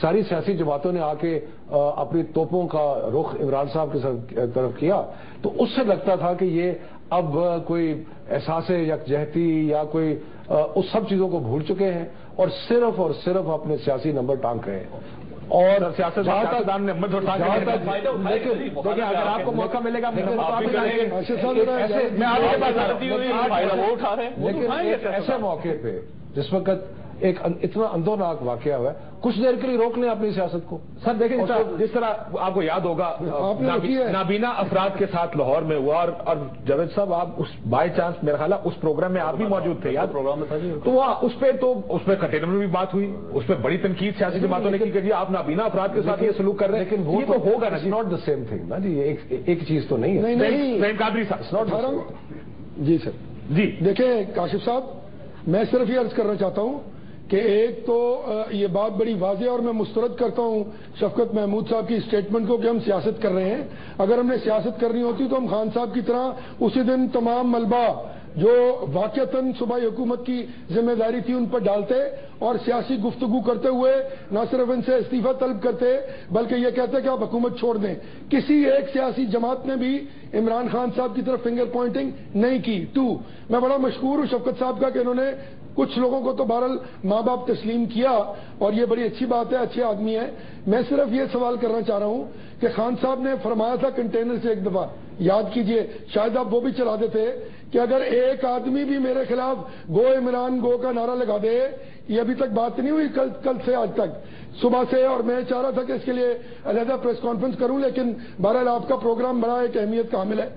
ساری سیاسی جماعتوں نے آ کے اپنی توپوں کا رخ عمران صاحب کی طرف کیا تو اس سے لگتا تھا کہ یہ اب کوئی احساس یکجہتی یا کوئی اس سب چیزوں کو بھول چکے ہیں اور صرف اپنے سیاسی نمبر ٹانگ رہے ہیں. اور سیاستدان نے اگر آپ کو موقع ملے گا لیکن ایک ایسے موقع پہ جس وقت ایک اتنا اندوناک واقعہ ہوا ہے کچھ دیر کے لیے روک لیں اپنی سیاست کو. سر دیکھیں جس طرح آپ کو یاد ہوگا نابینا افراد کے ساتھ لاہور میں ہوا اور جاوید صاحب آپ اس بائی چانس میرا خیال ہے اس پروگرام میں آپ بھی موجود تھے یاد پروگرام میں تھا تو اس پہ کنٹینر میں بھی بات ہوئی اس پہ بڑی تنقید سیاسی جماعتوں نے کی کہ جی آپ نابینا افراد کے ساتھ یہ سلوک کر رہے ہیں لیکن وہ تو ہوگا نا ناٹ دا سیم تھنگ نا جی ایک چیز تو نہیں ہے. رحیم قادری صاحب جی سر جی دیکھیں کاشف صاحب میں صرف یہ عرض کرنا چاہتا ہوں کہ ایک تو یہ بات بڑی واضح اور میں مسترد کرتا ہوں شفقت محمود صاحب کی اسٹیٹمنٹ کو کہ ہم سیاست کر رہے ہیں. اگر ہم نے سیاست کرنی ہوتی تو ہم خان صاحب کی طرح اسی دن تمام ملبہ جو واقعتاً صوبائی حکومت کی ذمہ داری تھی ان پر ڈالتے اور سیاسی گفتگو کرتے ہوئے نہ صرف ان سے استعفیٰ طلب کرتے بلکہ یہ کہتے کہ آپ حکومت چھوڑ دیں. کسی ایک سیاسی جماعت نے بھی عمران خان صاحب کی طرف فنگر پوائنٹنگ نہیں کی. میں بڑا مشکور ہوں شفقت صاحب کا کہ انہوں نے کچھ لوگوں کو تو بہرحال ماں باپ تسلیم کیا اور یہ بڑی اچھی بات ہے اچھے آدمی ہیں. میں صرف یہ سوال کرنا چاہ رہا ہوں کہ خان صاحب نے فرمایا تھا کنٹینر سے ایک دفعہ یاد کیجئے شاید آپ وہ بھی چلا دیتے کہ اگر ایک آدمی بھی میرے خلاف گو عمران گو کا نعرہ لگا دے. یہ ابھی تک بات نہیں ہوئی کل سے آج تک صبح سے اور میں چاہ رہا تھا کہ اس کے لیے علیحدہ پریس کانفرنس کروں لیکن بہرحال آپ کا پروگرام بڑا ایک اہمیت کا حامل ہے.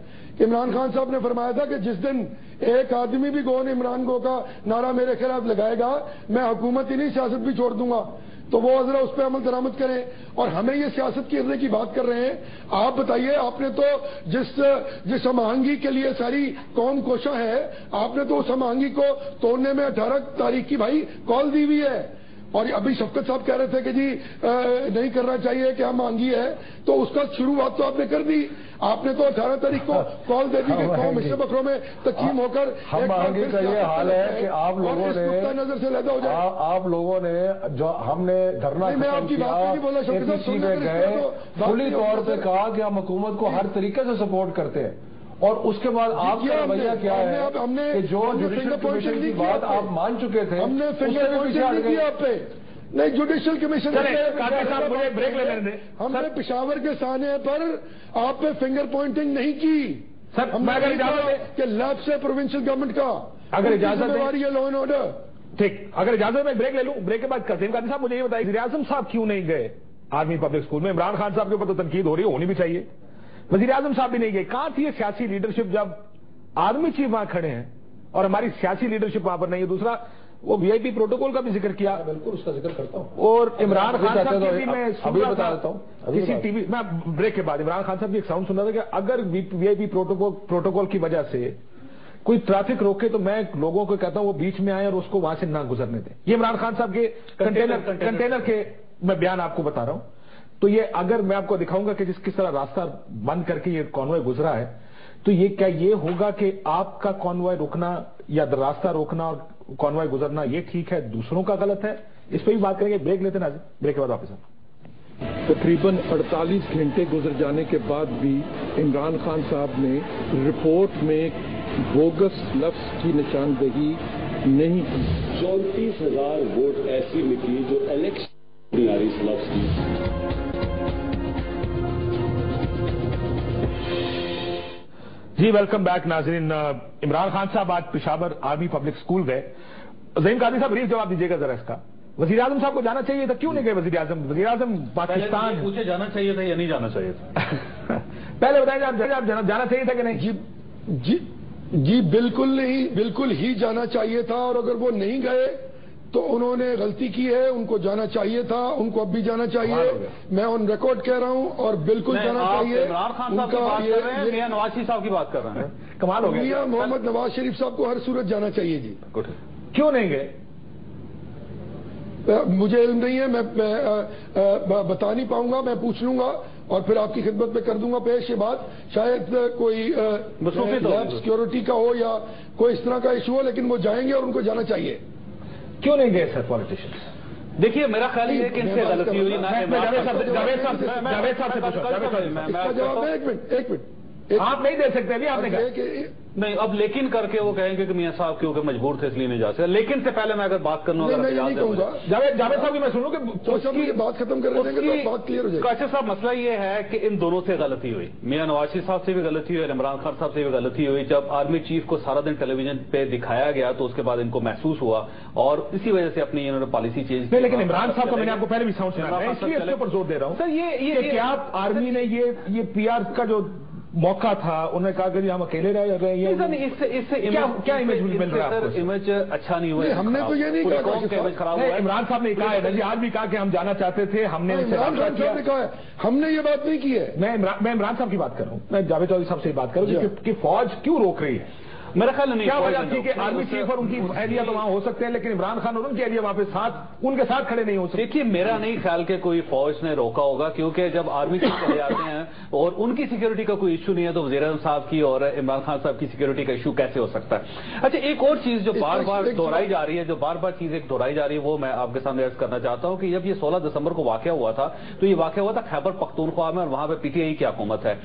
عمران خان صاحب نے فرمایا تھا کہ جس دن ایک آدمی بھی گو عمران گو کا نعرہ میرے خلاف لگائے گا میں حکومت ہی نہیں سیاست بھی چھوڑ دوں گا. تو وہ ذرا اس پہ عمل درآمد کریں اور ہمیں یہ سیاست کرنے کی بات کر رہے ہیں. آپ بتائیے آپ نے تو جس ہم آہنگی کے لیے ساری قوم کوشاں ہے آپ نے تو اس ہم آہنگی کو توڑنے میں 18 تاریخ کی بھائی کال دی ہوئی ہے اور ابھی شفقت صاحب کہہ رہے تھے کہ جی نہیں کرنا چاہیے کہ ہم آہنگی ہے تو اس کا شروعات تو آپ نے کر دی. آپ نے تو 18 تاریخ کو کال دے دی کہ قوم حصے بکروں میں تقسیم ہو کر ہم آہنگی کا یہ حال ہے کہ آپ لوگوں نے نظر سے لیدا ہو جائے. آپ لوگوں نے جو ہم نے دھرنا میں آپ کی بات نہیں بولا شفقت صاحب میں گئے کھلی طور پہ کہا کہ ہم حکومت کو ہر طریقے سے سپورٹ کرتے ہیں اور اس کے بعد آپ کا رویہ کیا ہے کہ جو جوڈیشل کمیشن کی بات آپ مان چکے تھے ہم نے فنگر پوائنٹنگ نہیں کی آپ پہ نہیں جوڈیشل کمیشن بریک لے لیں. ہم نے پشاور کے سانے پر آپ پہ فنگر پوائنٹنگ نہیں کی. ہم نے کہ لیب سے پروونشل گورنمنٹ کا اگر اجازت ہے لا اینڈ آرڈر ٹھیک اگر اجازت میں بریک لے لوں بریک کے بعد قاسم قادری صاحب مجھے یہ بتائیے وزیر اعظم صاحب کیوں نہیں گئے آرمی پبلک اسکول میں. عمران خان صاحب کے اوپر تو تنقید ہو رہی ہے ہونی بھی چاہیے. وزیر اعظم صاحب بھی نہیں گئے. کہاں تھی یہ سیاسی لیڈرشپ جب آرمی چیف وہاں کھڑے ہیں اور ہماری سیاسی لیڈرشپ وہاں پر نہیں ہے. دوسرا وہ وی آئی پی پروٹوکول کا بھی ذکر کیا بالکل اس کا ذکر کرتا ہوں اور عمران خان صاحب کی میں ابھی بتا دیتا ہوں کسی ٹی وی میں بریک کے بعد عمران خان صاحب کی ایک ساؤنڈ سن رہا تھا کہ اگر وی آئی پی پروٹوکول کی وجہ سے کوئی ٹریفک روکے تو میں لوگوں کو کہتا ہوں وہ بیچ میں آئے اور اس کو وہاں سے نہ گزرنے دیں. یہ عمران خان صاحب کے کنٹینر کے میں بیان آپ کو بتا رہا ہوں. تو یہ اگر میں آپ کو دکھاؤں گا کہ کس طرح راستہ بند کر کے یہ کانوائے گزرا ہے تو یہ کیا یہ ہوگا کہ آپ کا کانوائے رکنا یا راستہ روکنا اور کانوائے گزرنا یہ ٹھیک ہے دوسروں کا غلط ہے. اس پہ بھی بات کریں گے. بریک لیتے ہیں بریک کے بعد واپس تقریباً 48 گھنٹے گزر جانے کے بعد بھی عمران خان صاحب نے رپورٹ میں بوگس لفظ کی نشاندہی نہیں کی. 34,000 ووٹ ایسی نکلی جو الیکشن نہیں آ رہی اس لفظ کی. جی ویلکم بیک ناظرین. عمران خان صاحب آج پشاور آرمی پبلک اسکول گئے. رحیم قادری صاحب بریف جواب دیجیے گا ذرا اس کا. وزیر اعظم صاحب کو جانا چاہیے تھا کیوں نہیں گئے وزیر اعظم پاکستان پوچھے جانا چاہیے تھا یا نہیں جانا چاہیے تھا پہلے بتائیں آپ جانا چاہیے تھا کہ نہیں. جی بالکل نہیں بالکل ہی جانا چاہیے تھا اور اگر وہ نہیں گئے تو انہوں نے غلطی کی ہے. ان کو جانا چاہیے تھا ان کو اب بھی جانا چاہیے. میں آن ریکارڈ کہہ رہا ہوں اور بالکل جانا چاہیے. عمران خان صاحب کی بات کر رہے ہیں میاں نواز شریف صاحب کی بات کر رہے ہیں. کمال ہو گیا. میاں محمد نواز شریف صاحب کو ہر صورت جانا چاہیے. جی کیوں نہیں گئے مجھے علم نہیں ہے. میں بتا نہیں پاؤں گا. میں پوچھ لوں گا اور پھر آپ کی خدمت میں کر دوں گا پیش. یہ بات شاید کوئی سیکورٹی کا ہو یا کوئی اس طرح کا ایشو ہو لیکن وہ جائیں گے اور ان کو جانا چاہیے. کیوں نہیں گئے سر پالیٹیشین دیکھیے میرا خیال یہ ہے کہ ان سے غلطی ہوئی نا. جاوید صاحب سے پوچھو. ایک منٹ آپ نہیں دے سکتے ابھی. آپ نے کہا نہیں اب لیکن کر کے وہ کہیں گے کہ میاں صاحب کیونکہ مجبور تھے اس لیے نہیں جا سکتے. لیکن سے پہلے میں اگر بات کروں جاوید صاحب کی میں سنوں کہ بات ختم کر رہے ہیں بات کلیئر ہو جائے. کاشف صاحب مسئلہ یہ ہے کہ ان دونوں سے غلطی ہوئی. میاں نواز شریف صاحب سے بھی غلطی ہوئی اور عمران خان صاحب سے بھی غلطی ہوئی. جب آرمی چیف کو سارا دن ٹیلی ویژن پہ دکھایا گیا تو اس کے بعد ان کو محسوس ہوا اور اسی وجہ سے اپنی انہوں نے پالیسی چینج کی. لیکن عمران صاحب کو میں نے آپ کو پہلے بھی ساؤنڈ سنا ہے اس لیے اس کے اوپر زور دے رہا ہوں سر. یہ کیا آرمی نے یہ پی آر کا جو موقع تھا انہوں نے کہا کہ ہم اکیلے رہے ہیں. اس سے کیا امیج مل رہا ہے؟ امیج اچھا نہیں ہوا. ہم نے تو یہ نہیں کہا خراب ہوا. عمران صاحب نے کہا ہے آج بھی کہا کہ ہم جانا چاہتے تھے. ہم نے ہم نے یہ بات نہیں کی ہے. میں عمران صاحب کی بات کر رہا ہوں. میں جاوید چودھری صاحب سے بات کر رہا ہوں کہ فوج کیوں روک رہی ہے. میرا خیال نہیں کیا وجہ تھی کہ آرمی چیف اور ان کی اہلیہ تو وہاں ہو سکتے ہیں لیکن عمران خان اور ان کی اہلیہ وہاں پہ ان کے ساتھ کھڑے نہیں ہو سکتے. دیکھیے میرا نہیں خیال کہ کوئی فوج نے روکا ہوگا کیونکہ جب آرمی چیف چلے آتے ہیں اور ان کی سیکورٹی کا کوئی ایشو نہیں ہے تو وزیر اعظم صاحب کی اور عمران خان صاحب کی سیکورٹی کا ایشو کیسے ہو سکتا ہے. اچھا ایک اور چیز جو بار بار دہرائی جا رہی ہے وہ میں آپ کے سامنے عرض کرنا چاہتا ہوں کہ جب یہ 16 دسمبر کو واقعہ ہوا تھا تو یہ واقعہ ہوا تھا خیبر پختونخوا میں اور وہاں پہ پی ٹی آئی کی حکومت ہے.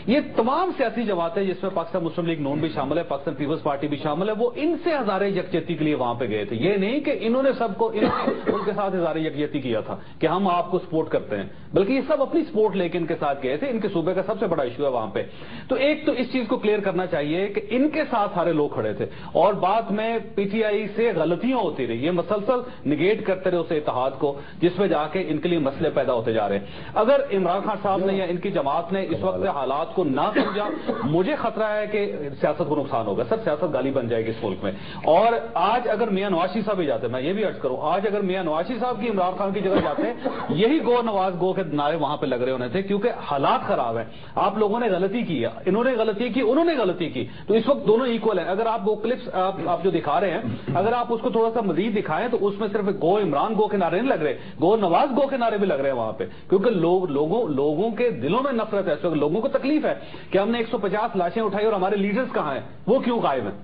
یہ تمام سیاسی جماعتیں جس میں پاکستان مسلم لیگ نون بھی شامل ہے, پاکستان پیپلز پارٹی بھی شامل ہے, وہ ان سے ہزار یکجہتی کے لیے وہاں پہ گئے تھے. یہ نہیں کہ انہوں نے سب کو ان کے ساتھ ہزار یکجہتی کیا تھا کہ ہم آپ کو سپورٹ کرتے ہیں, بلکہ یہ سب اپنی سپورٹ لے کے ان کے ساتھ گئے تھے. ان کے صوبے کا سب سے بڑا ایشو ہے وہاں پہ. تو ایک تو اس چیز کو کلیئر کرنا چاہیے کہ ان کے ساتھ سارے لوگ کھڑے تھے اور بعد میں پی ٹی آئی سے غلطیاں ہوتی رہی. یہ مسلسل نگیٹ کرتے رہے اس اتحاد کو جس میں جا کے ان کے لیے مسئلے پیدا ہوتے جا رہے ہیں. اگر عمران خان صاحب نے یا ان کی جماعت نے اس وقت حالات کو نہ سمجھا, مجھے خطرہ ہے کہ سیاست کو نقصان ہوگا. سر سیاست گالی بن جائے گی اس ملک میں. اور آج اگر میاں نواز شریف صاحب بھی جاتے, میں یہ بھی عرض کروں, آج اگر میاں نواز شریف صاحب کی عمران خان کی جگہ جاتے یہی گو نواز گو کے نعرے وہاں پہ لگ رہے ہونے تھے کیونکہ حالات خراب ہیں. آپ لوگوں نے غلطی کی, انہوں نے غلطی کی, انہوں نے غلطی کی, تو اس وقت دونوں ایکول ہیں. اگر آپ وہ کلپس آپ جو دکھا رہے ہیں اگر آپ اس کو تھوڑا سا مزید دکھائیں تو اس میں صرف گو عمران گو کے نعرے نہیں لگ رہے, گو نواز گو کے نعرے بھی لگ رہے ہیں وہاں پہ, کیونکہ لوگوں کے دلوں میں نفرت ہے. لوگوں کو تکلیف ہے کہ ہم نے 150 لاشیں اٹھائی اور ہمارے لیڈرز کہاں ہیں, وہ کیوں غائب ہیں.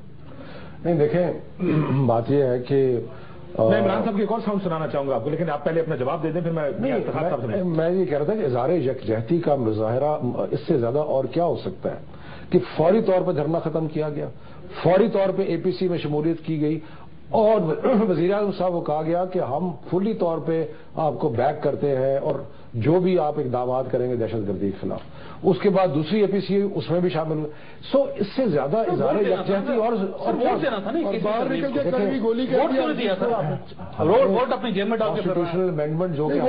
نہیں دیکھیں بات یہ ہے کہ میں عمران صاحب کی ایک اور ساؤنڈ سنانا چاہوں گا آپ کو, لیکن آپ پہلے اپنا جواب دے دیں پھر میں یہ کہہ رہا تھا کہ اظہار یکجہتی کا مظاہرہ اس سے زیادہ اور کیا ہو سکتا ہے کہ فوری طور پر دھرنا ختم کیا گیا, فوری طور پہ اے پی سی میں شمولیت کی گئی اور وزیر اعظم صاحب کو کہا گیا کہ ہم فلی طور پہ آپ کو بیک کرتے ہیں اور جو بھی آپ اقدامات کریں گے دہشت گردی کے خلاف. اس کے بعد دوسری اے پی سی اس میں بھی شامل ہوئے. سو اس سے زیادہ اظہار یکجہتی اور کانسٹیٹیوشنل امینڈمنٹ جو کہ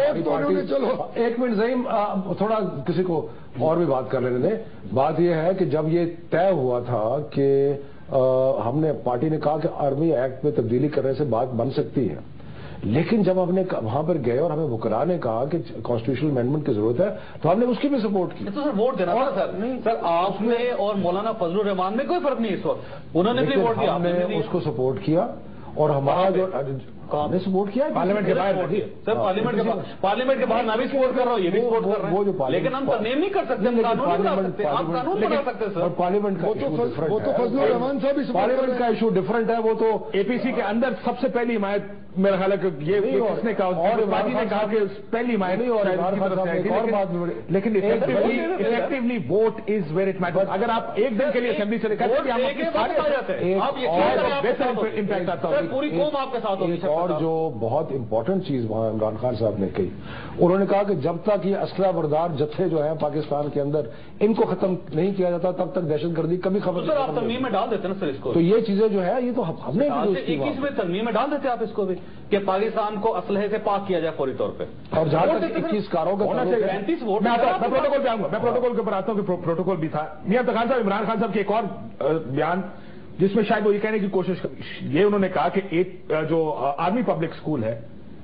ایک منٹ زعیم تھوڑا کسی کو اور بھی بات کر لینے دیں. بات یہ ہے کہ جب یہ طے ہوا تھا کہ ہم نے پارٹی نے کہا کہ آرمی ایکٹ میں تبدیلی کرنے سے بات بن سکتی ہے, لیکن جب ہم نے وہاں پر گئے اور ہمیں وکراء نے کہا کہ کانسٹیٹیوشنل امینڈمنٹ کی ضرورت ہے تو ہم نے اس کی بھی سپورٹ کی. تو سر ووٹ دینا تھا سر آپ نے اور مولانا فضل الرحمان میں کوئی فرق نہیں اس وقت, انہوں نے بھی ووٹ دیا, ہم نے اس کو سپورٹ کیا اور ہمارا جو ہم نے سپورٹ کیا پارلیمنٹ کے باہر. سر پارلیمنٹ کے باہر میں بھی سپورٹ کر رہا ہوں, یہ بھی سپورٹ کر رہا ہوں, لیکن ہم ترمیم نہیں کر سکتے, آپ قانون بنا سکتے سر. پارلیمنٹ کا وہ تو فضل الرحمان صاحب ہی پارلیمنٹ کا ایشو ڈفرنٹ ہے. وہ تو اے پی سی کے اندر سب سے پہلی حمایت میرا خیال ہے کہ یہ کس نے کہا اور پارٹی نے کہا کہ پہلی حمایت نہیں اور بات, لیکن effectively vote is where it matters. اگر آپ ایک دن کے لیے اسمبلی سے امپیکٹ آتا ہے, پوری قوم آپ کے ساتھ ہوگی. اور جو بہت امپورٹنٹ چیز وہاں عمران خان صاحب نے کہی, انہوں نے کہا کہ جب تک یہ اسلحہ بردار جتھے جو ہیں پاکستان کے اندر ان کو ختم نہیں کیا جاتا تب تک دہشت گردی کبھی خبر. سر آپ ترمیم میں ڈال دیتے نا سر اس کو, تو یہ چیزیں جو ہے یہ تو ہم نے 21 میں ترمیم میں ڈال دیتے آپ اس کو بھی کہ پاکستان کو اسلحے سے پاک کیا جائے فوری طور پہ. اور جہاں تک 21 کاروں کا میں پروٹوکول پہ آؤں گا, میں پروٹوکول کے اوپر آتا ہوں کہ پروٹوکول بھی تھا. میاں خان صاحب عمران خان صاحب کے ایک اور بیان جس میں شاید وہ یہ کہنے کی کوشش, یہ انہوں نے کہا کہ ایک جو آرمی پبلک اسکول ہے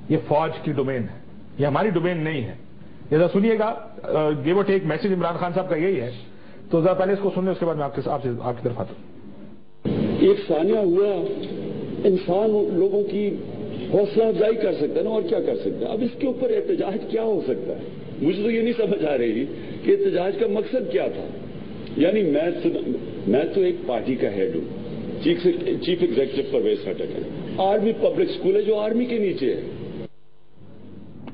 یہ فوج کی ڈومین ہے, یہ ہماری ڈومین نہیں ہے. یہ ذرا سنیے گا, گیو اور ٹیک میسج عمران خان صاحب کا یہی ہے. تو ذرا پہلے اس کو سننے, اس کے بعد میں آپ کی طرف آتا ہوں. ایک ثانیہ ہوا انسان لوگوں کی حوصلہ افزائی کر سکتا ہے نا, اور کیا کر سکتا ہے. اب اس کے اوپر احتجاج کیا ہو سکتا ہے, مجھے تو یہ نہیں سمجھ آ رہی کہ احتجاج کا مقصد کیا تھا. یعنی میں تو ایک پارٹی کا ہیڈ ہوں, چیف ایگزیکٹو پرویز خٹک ہے, آرمی پبلک اسکول ہے جو آرمی کے نیچے ہے.